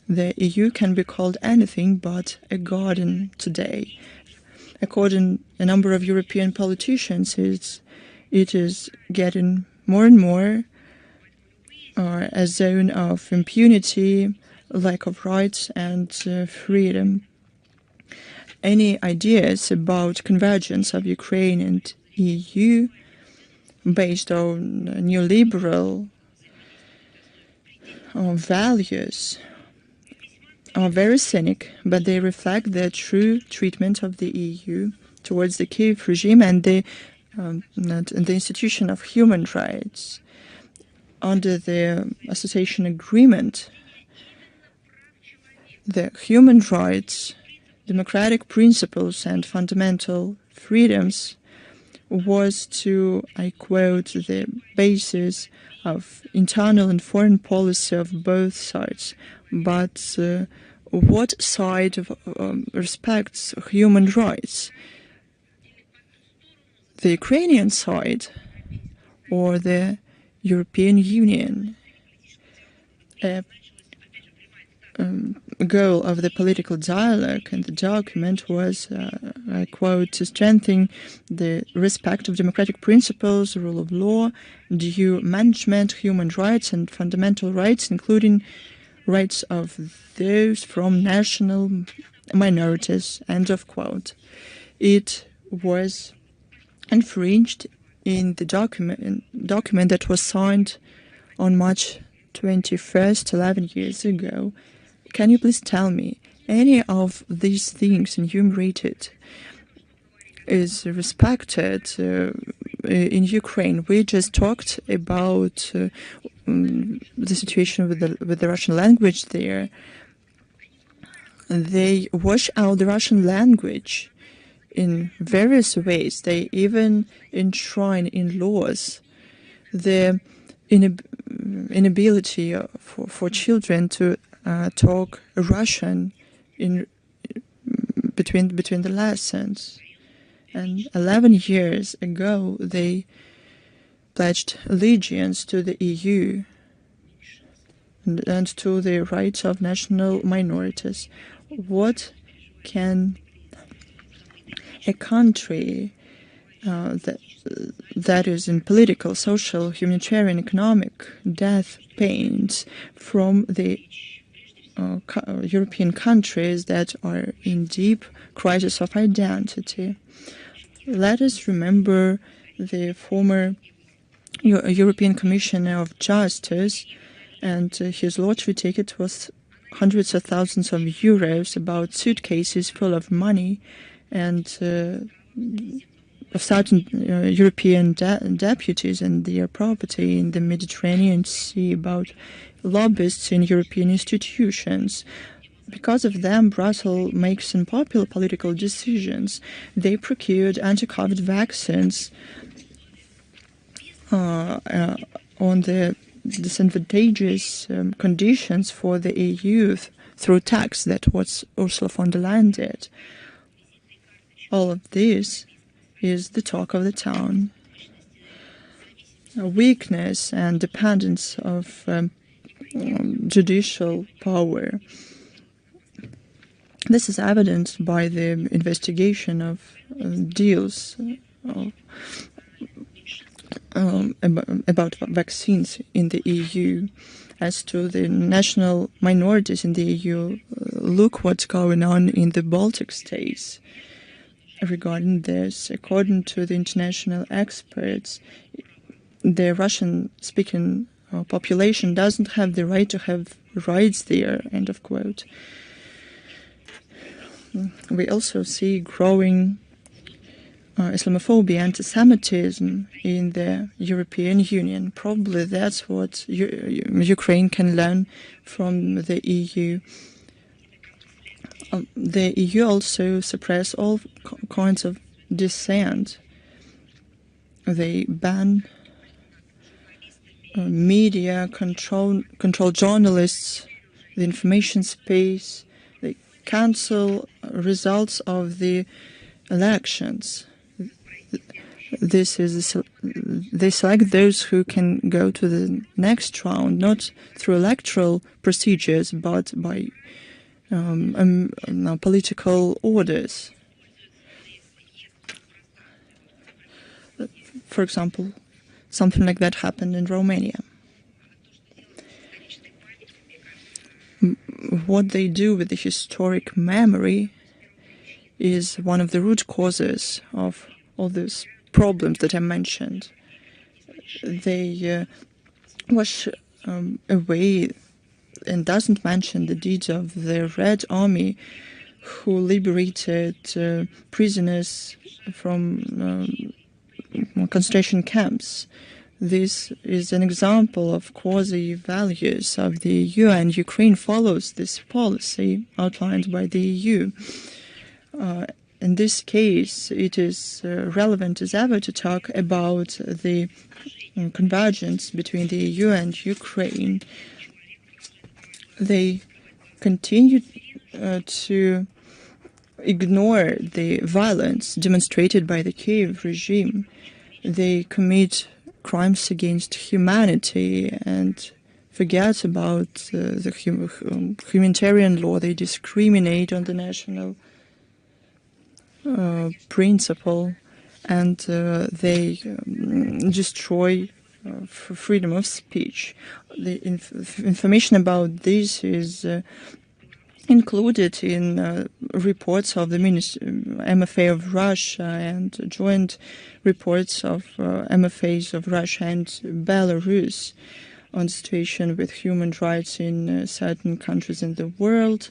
The EU can be called anything but a garden today. According to a number of European politicians, it is getting more and more a zone of impunity, lack of rights and freedom. Any ideas about convergence of Ukraine and EU based on neoliberal values are very cynic, but they reflect the true treatment of the EU towards the Kiev regime and the institution of human rights. Under the association agreement, the human rights, democratic principles and fundamental freedoms was to, I quote, the basis of internal and foreign policy of both sides. But what side respects human rights? The Ukrainian side or the European Union? A goal of the political dialogue and the document was, I quote, to strengthen the respect of democratic principles, rule of law, due management, human rights and fundamental rights, including rights of those from national minorities, end of quote. It was infringed in the document that was signed on March 21st, 11 years ago. Can you please tell me, any of these things enumerated is respected in Ukraine? We just talked about the situation with the Russian language there. They wash out the Russian language in various ways. They even enshrine in laws the inability for children to talk Russian in between the lessons. And 11 years ago, they pledged allegiance to the EU and to the rights of national minorities. What can a country that is in political, social, humanitarian, economic death pains from the European countries that are in deep crisis of identity. Let us remember the former European Commissioner of Justice, and his lottery ticket was hundreds of thousands of euros, about suitcases full of money, and of certain European deputies and their property in the Mediterranean Sea, about lobbyists in European institutions. Because of them, Brussels makes unpopular political decisions. They procured anti-COVID vaccines on the disadvantageous conditions for the EU through tax. That what Ursula von der Leyen did. All of this is the talk of the town. A weakness and dependence of judicial power. This is evidenced by the investigation of deals about vaccines in the EU. As to the national minorities in the EU, look what's going on in the Baltic states. Regarding this, according to the international experts, the Russian-speaking population doesn't have the right to have rights there, end of quote. We also see growing Islamophobia, anti-Semitism in the European Union. Probably that's what Ukraine can learn from the EU. The EU also suppress all kinds of dissent. They ban media, control journalists, the information space. They cancel results of the elections. They select those who can go to the next round, not through electoral procedures, but by political orders. For example, something like that happened in Romania. What they do with the historic memory is one of the root causes of all these problems that I mentioned. They wash away and doesn't mention the deeds of the Red Army who liberated prisoners from concentration camps. This is an example of quasi-values of the EU, and Ukraine follows this policy outlined by the EU. In this case, it is relevant as ever to talk about the convergence between the EU and Ukraine. They continue to ignore the violence demonstrated by the Kiev regime. They commit crimes against humanity and forget about the humanitarian law. They discriminate on the national principle, and they destroy freedom of speech. The information about this is included in reports of the MFA of Russia and joint reports of MFAs of Russia and Belarus on the situation with human rights in certain countries in the world,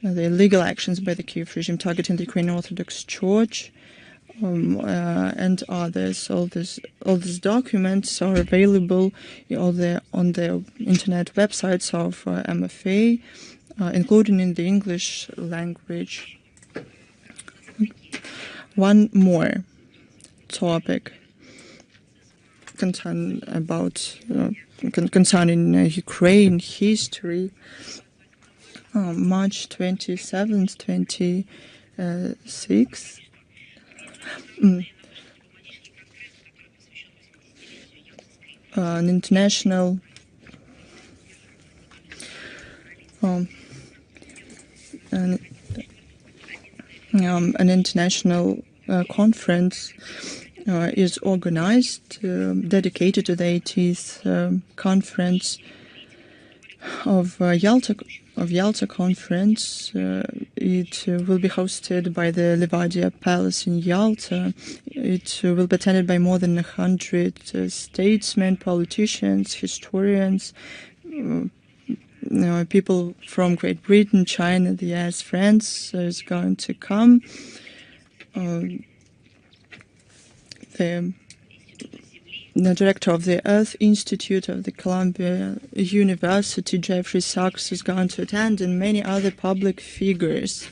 the illegal actions by the Kiev regime targeting the Ukrainian Orthodox Church, and others. All these documents are available on the internet websites of MFA, including in the English language. One more topic concerning Ukraine history. March 27th, 26th. An international an international conference is organized, dedicated to the 80th conference of Yalta conference. It will be hosted by the Livadia Palace in Yalta. It will be attended by more than 100 statesmen, politicians, historians, people from Great Britain, China, the US, France is going to come. The director of the Earth Institute of the Columbia University, Jeffrey Sachs, is going to attend, and many other public figures.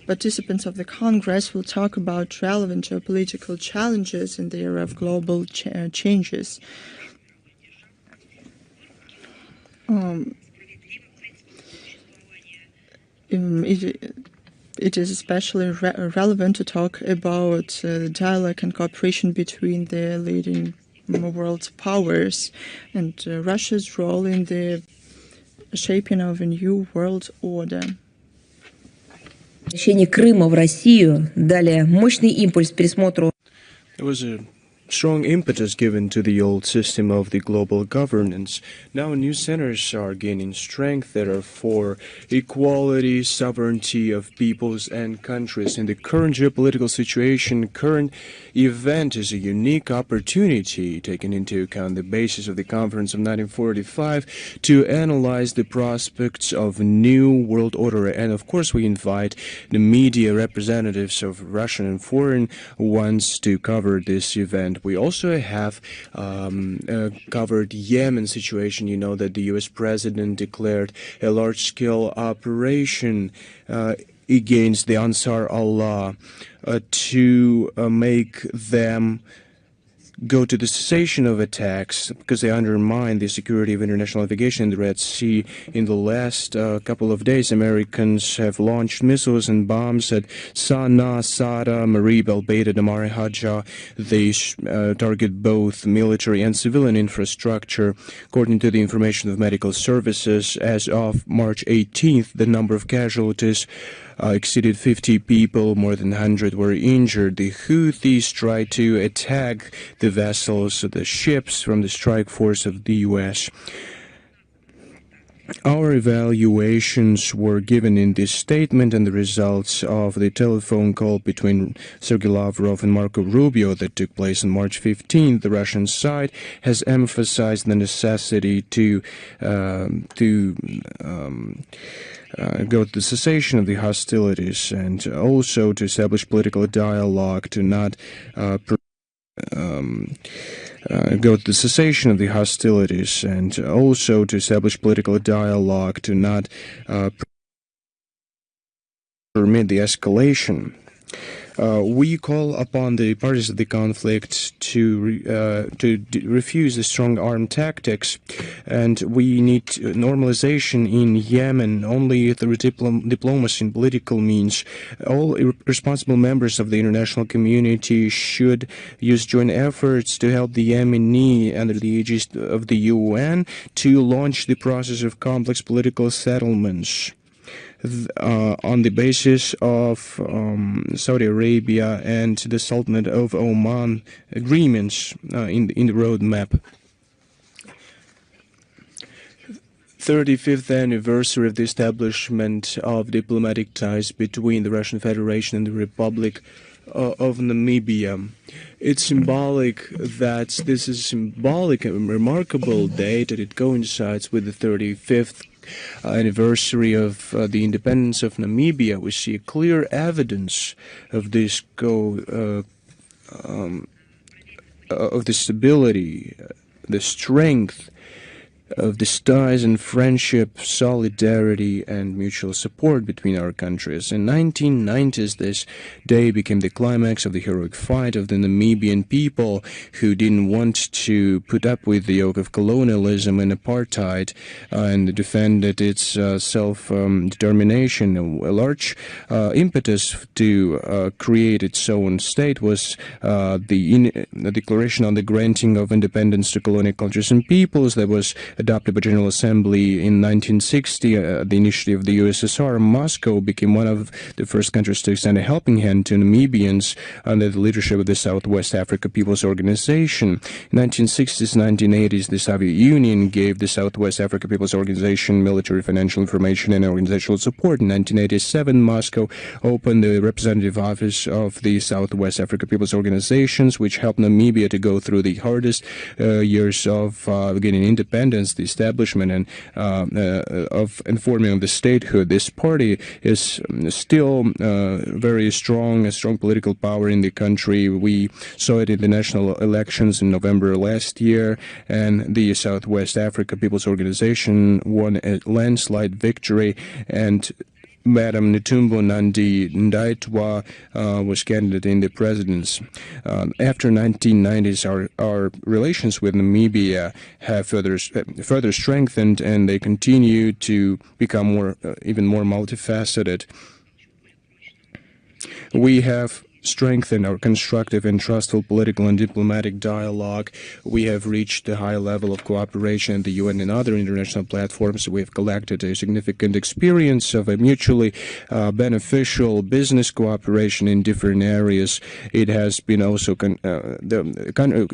Participants of the Congress will talk about relevant geopolitical challenges in the era of global changes. It is especially relevant to talk about dialogue and cooperation between the leading world powers and Russia's role in the shaping of a new world order. Возвращение Крыма в Россию дали мощный импульс пересмотру. There was a strong impetus given to the old system of the global governance. Now new centers are gaining strength that are for equality, sovereignty of peoples and countries. In the current geopolitical situation, current event is a unique opportunity, taking into account the basis of the conference of 1945, to analyze the prospects of new world order. And of course, we invite the media representatives of Russian and foreign ones to cover this event. We also have covered Yemen situation. You know that the U.S. president declared a large-scale operation against the Ansar Allah to make them go to the cessation of attacks because they undermine the security of international navigation in the Red Sea. In the last couple of days, Americans have launched missiles and bombs at Sana'a, Sada, Marib, al-Baida, Damar Haja. They target both military and civilian infrastructure. According to the information of medical services, as of March 18th, the number of casualties exceeded 50 people, more than 100 were injured. The Houthis tried to attack the vessels, the ships from the strike force of the U.S. Our evaluations were given in this statement, and the results of the telephone call between Sergei Lavrov and Marco Rubio that took place on March 15th. The Russian side has emphasized the necessity to go to the cessation of the hostilities and also to establish political dialogue, to not go to the cessation of the hostilities and also to establish political dialogue, to not permit the escalation. We call upon the parties of the conflict to refuse the strong armed tactics, and we need normalization in Yemen only through diplomacy and political means. All responsible members of the international community should use joint efforts to help the Yemeni under the aegis of the UN to launch the process of complex political settlements on the basis of Saudi Arabia and the Sultanate of Oman agreements in the roadmap. 35th anniversary of the establishment of diplomatic ties between the Russian Federation and the Republic of Namibia. It's symbolic that this is a symbolic and remarkable date, that it coincides with the 35th anniversary of the independence of Namibia. We see clear evidence of this of the stability, the strength of the ties and friendship, solidarity, and mutual support between our countries. In 1990s, this day became the climax of the heroic fight of the Namibian people who didn't want to put up with the yoke of colonialism and apartheid and defended its self-determination. A large impetus to create its own state was the Declaration on the Granting of Independence to Colonial Countries and Peoples that was adopted by General Assembly in 1960, the initiative of the USSR, Moscow became one of the first countries to extend a helping hand to Namibians under the leadership of the Southwest Africa People's Organization. In 1960s, 1980s, the Soviet Union gave the Southwest Africa People's Organization military, financial, information, and organizational support. In 1987, Moscow opened the representative office of the Southwest Africa People's Organizations, which helped Namibia to go through the hardest years of gaining independence, the establishment, and of informing of the statehood. This party is still very strong, a strong political power in the country. We saw it in the national elections in November last year, and the Southwest Africa People's Organization won a landslide victory, and Madam Netumbo Nandi-Ndaitwah was candidate in the presidency. After 1990s, our relations with Namibia have further strengthened, and they continue to become even more multifaceted. We have strengthen our constructive and trustful political and diplomatic dialogue. We have reached a high level of cooperation in the UN and other international platforms. We have collected a significant experience of a mutually beneficial business cooperation in different areas. It has been also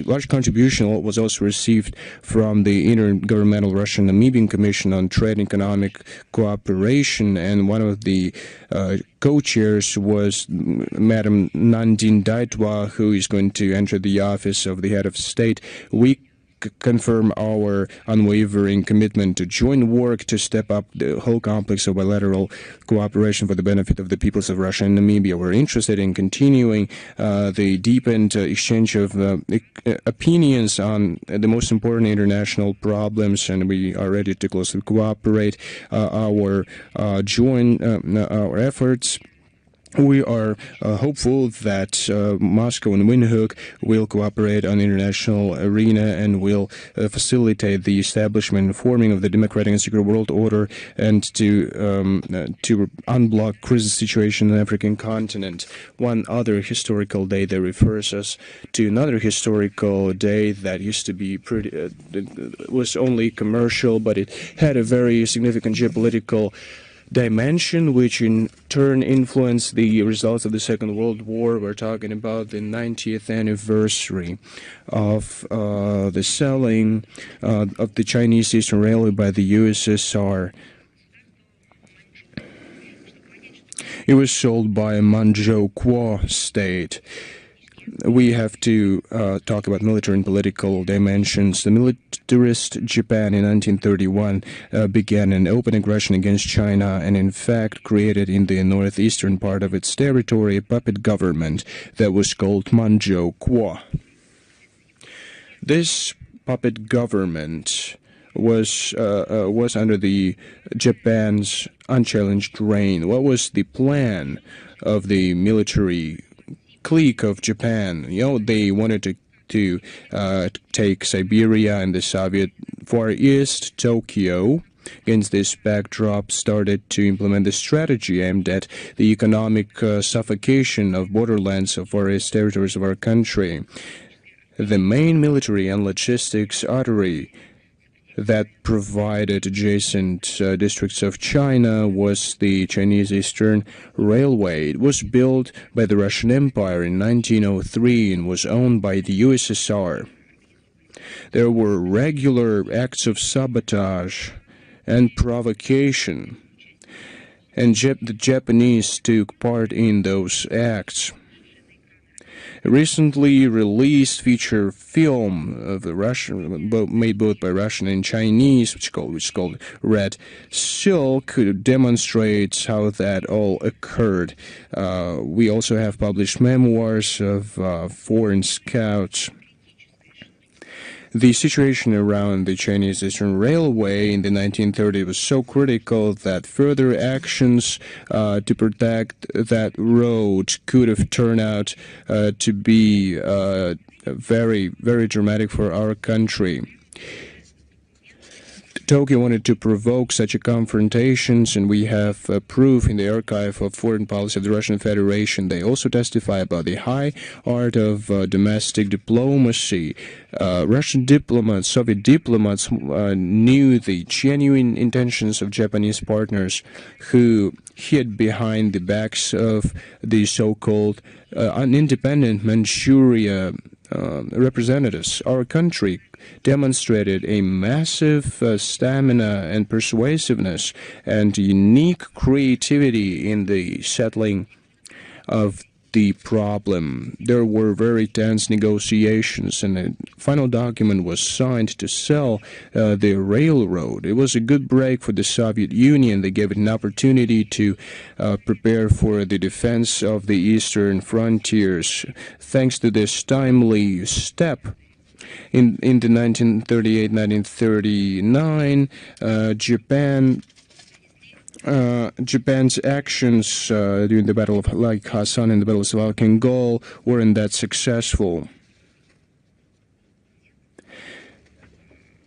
large contribution was also received from the Intergovernmental Russia-Namibian Commission on Trade and Economic Cooperation, and one of the co-chairs was Madam Nandi-Ndaitwah, who is going to enter the office of the head of state. We confirm our unwavering commitment to joint work to step up the whole complex of bilateral cooperation for the benefit of the peoples of Russia and Namibia. We're interested in continuing the deepened exchange of opinions on the most important international problems, and we are ready to closely cooperate our efforts. We are hopeful that Moscow and Windhoek will cooperate on the international arena and will facilitate the establishment and forming of the democratic and secure world order, and to unblock crisis situation in the African continent. One other historical day that refers us to another historical day that used to be was only commercial, but it had a very significant geopolitical dimension, which in turn influenced the results of the Second World War. We're talking about the 90th anniversary of the selling of the Chinese Eastern Railway by the USSR. It was sold by a Manchukuo state. We have to talk about military and political dimensions. The militarist Japan in 1931 began an open aggression against China, and in fact created in the northeastern part of its territory a puppet government that was called Manchukuo. This puppet government was under the Japan's unchallenged reign. What was the plan of the military clique of Japan? They wanted to take Siberia and the Soviet Far East, Tokyo. Against this backdrop, started to implement the strategy aimed at the economic suffocation of borderlands of various territories of our country. The main military and logistics artery that provided adjacent districts of China was the Chinese Eastern Railway. It was built by the Russian Empire in 1903 and was owned by the USSR. There were regular acts of sabotage and provocation, and the Japanese took part in those acts. A recently released feature film of the Russian, made both by Russian and Chinese, which is called Red Silk, demonstrates how that all occurred. We also have published memoirs of foreign scouts. The situation around the Chinese Eastern Railway in the 1930s was so critical that further actions to protect that road could have turned out to be very, very dramatic for our country. Tokyo wanted to provoke such a confrontations, and we have proof in the archive of foreign policy of the Russian Federation. They also testify about the high art of domestic diplomacy. Russian diplomats, Soviet diplomats knew the genuine intentions of Japanese partners who hid behind the backs of the so-called independent Manchuria representatives. Our country demonstrated a massive stamina and persuasiveness and unique creativity in the settling of the problem. There were very tense negotiations, and a final document was signed to sell the railroad. It was a good break for the Soviet Union. They gave it an opportunity to prepare for the defense of the eastern frontiers. Thanks to this timely step, in the 1938-1939, Japan's actions during the Battle of Lake Hassan and the Battle of Gol weren't that successful.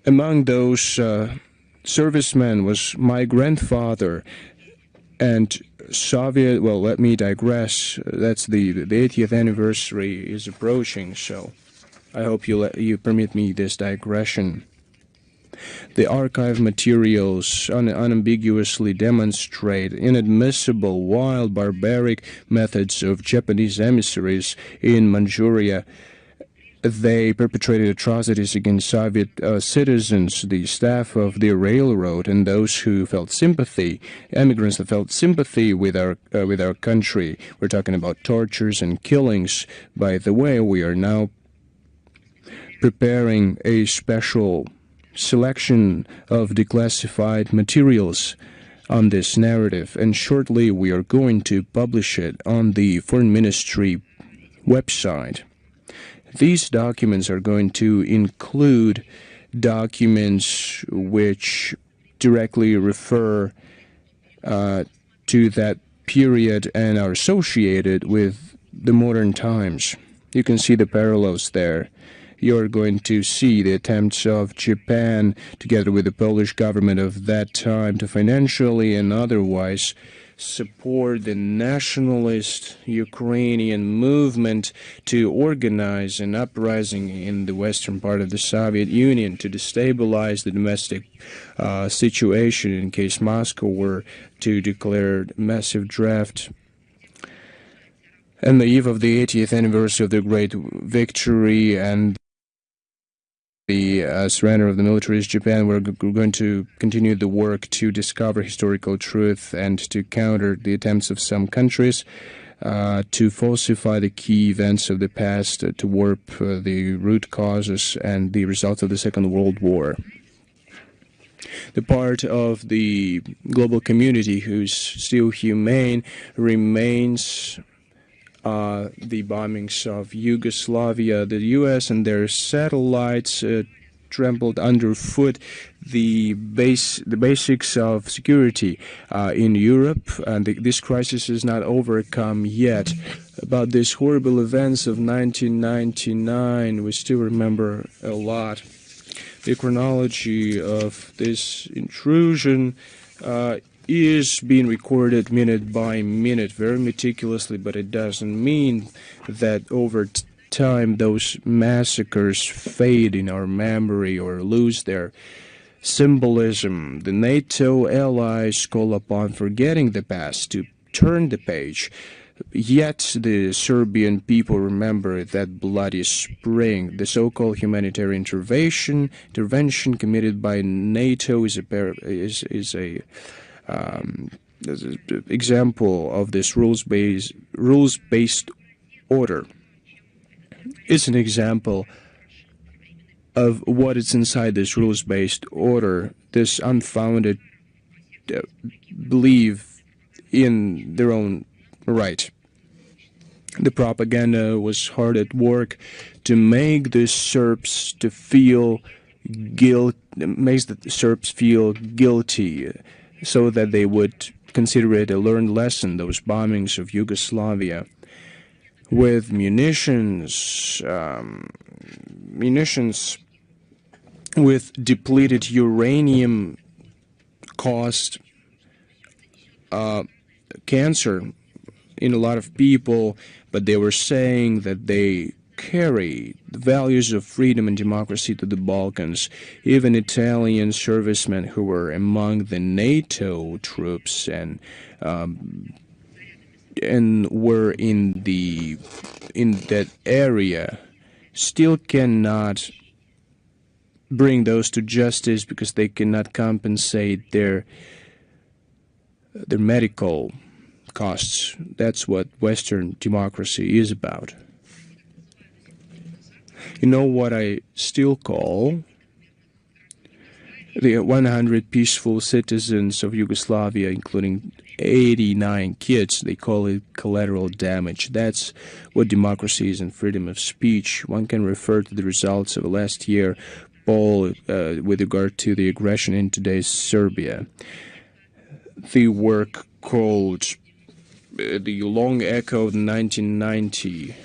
Among those servicemen was my grandfather, and Soviet. Well, let me digress. That's the 80th anniversary is approaching, so I hope you permit me this digression. The archive materials unambiguously demonstrate inadmissible, wild, barbaric methods of Japanese emissaries in Manchuria. They perpetrated atrocities against Soviet citizens, the staff of the railroad, and those who felt sympathy, immigrants that felt sympathy with our country. We're talking about tortures and killings. By the way, we are now preparing a special selection of declassified materials on this narrative, and shortly we are going to publish it on the Foreign Ministry website. These documents are going to include documents which directly refer to that period and are associated with the modern times. You can see the parallels there. You're going to see the attempts of Japan, together with the Polish government of that time, to financially and otherwise support the nationalist Ukrainian movement to organize an uprising in the western part of the Soviet Union to destabilize the domestic situation in case Moscow were to declare massive draft. On the eve of the 80th anniversary of the great victory and the surrender of the militarized Japan, we're going to continue the work to discover historical truth and to counter the attempts of some countries to falsify the key events of the past, to warp the root causes and the results of the Second World War. The part of the global community who's still humane remains the bombings of Yugoslavia. The U.S. and their satellites trampled underfoot the basics of security in Europe, and this crisis is not overcome yet. About these horrible events of 1999, we still remember a lot. The chronology of this intrusion is being recorded minute by minute, very meticulously, but it doesn't mean that over time those massacres fade in our memory or lose their symbolism. The NATO allies call upon forgetting the past, to turn the page. Yet the Serbian people remember that bloody spring. The so-called humanitarian intervention committed by NATO is a example of this rules-based order. It's an example of what is inside this rules-based order, this unfounded belief in their own right. The propaganda was hard at work to make the Serbs to feel makes the Serbs feel guilty, so that they would consider it a learned lesson, those bombings of Yugoslavia. With munitions with depleted uranium caused cancer in a lot of people, but they were saying that they carry the values of freedom and democracy to the Balkans. Even Italian servicemen who were among the NATO troops and were in that area still cannot bring those to justice because they cannot compensate their medical costs. That's what Western democracy is about. You know what I still call the 100 peaceful citizens of Yugoslavia, including 89 kids, they call it collateral damage. That's what democracy is and freedom of speech. One can refer to the results of last year poll with regard to the aggression in today's Serbia. The work called The Long Echo of 1990.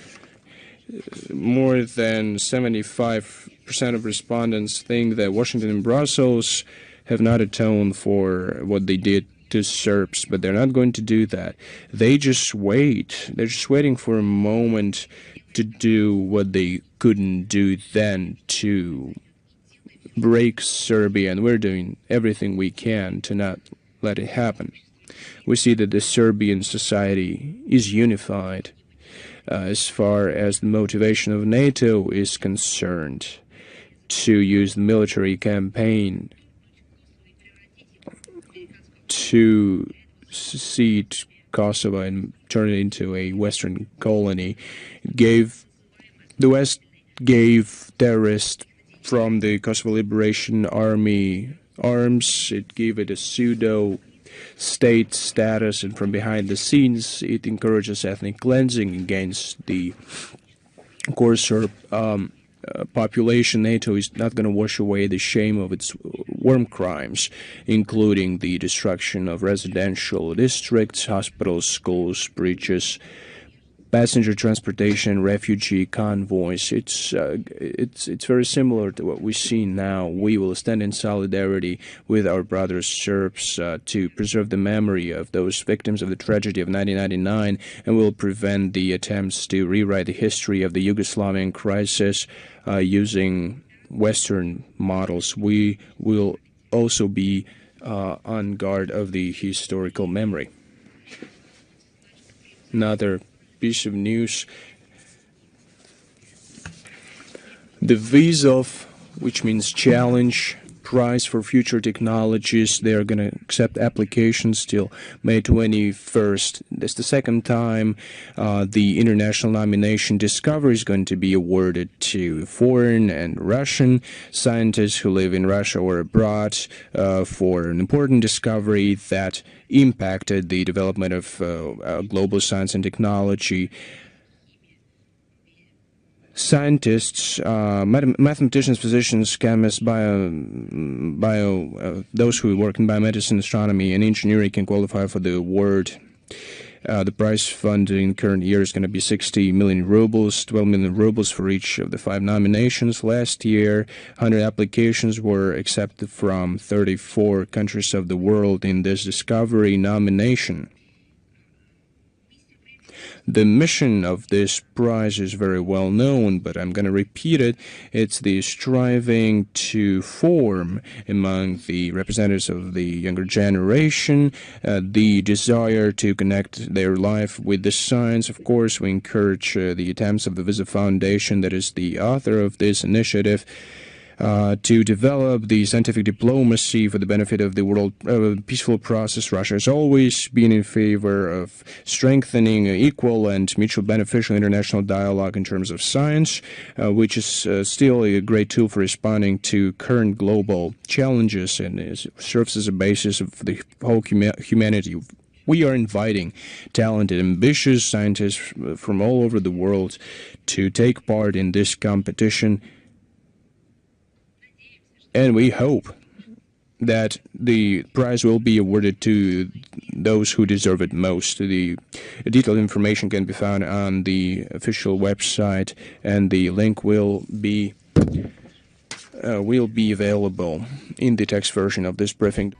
More than 75% of respondents think that Washington and Brussels have not atoned for what they did to Serbs, but they're not going to do that. They just wait. They're just waiting for a moment to do what they couldn't do then, to break Serbia, and we're doing everything we can to not let it happen. We see that the Serbian society is unified as far as the motivation of NATO is concerned, to use the military campaign to secede Kosovo and turn it into a Western colony. The West gave terrorists from the Kosovo Liberation Army arms. It gave it a pseudo state status, and from behind the scenes it encourages ethnic cleansing against the core Serb population. NATO is not going to wash away the shame of its war crimes, including the destruction of residential districts, hospitals, schools, bridges, passenger transportation, refugee convoys. It's very similar to what we see now. We will stand in solidarity with our brothers Serbs to preserve the memory of those victims of the tragedy of 1999, and will prevent the attempts to rewrite the history of the Yugoslavian crisis using Western models. We will also be on guard of the historical memory. Another piece of news: the Vizov, which means challenge, prize for future technologies, they are going to accept applications till May 21st. That's the second time the international nomination Discovery is going to be awarded to foreign and Russian scientists who live in Russia or abroad for an important discovery that impacted the development of global science and technology. Scientists, mathematicians, physicians, chemists, those who work in biomedicine, astronomy, and engineering can qualify for the award. The prize fund in the current year is going to be 60 million rubles, 12 million rubles for each of the 5 nominations. Last year, 100 applications were accepted from 34 countries of the world in this Discovery nomination. The mission of this prize is very well known, but I'm going to repeat it. It's the striving to form among the representatives of the younger generation the desire to connect their life with the science. Of course, we encourage the attempts of the Visa Foundation, that is the author of this initiative, to develop the scientific diplomacy for the benefit of the world peaceful process. Russia has always been in favor of strengthening equal and mutual beneficial international dialogue in terms of science, which is still a great tool for responding to current global challenges, and serves as a basis of the whole humanity. We are inviting talented, ambitious scientists from all over the world to take part in this competition. And we hope that the prize will be awarded to those who deserve it most. The detailed information can be found on the official website, and the link will be will be available in the text version of this briefing.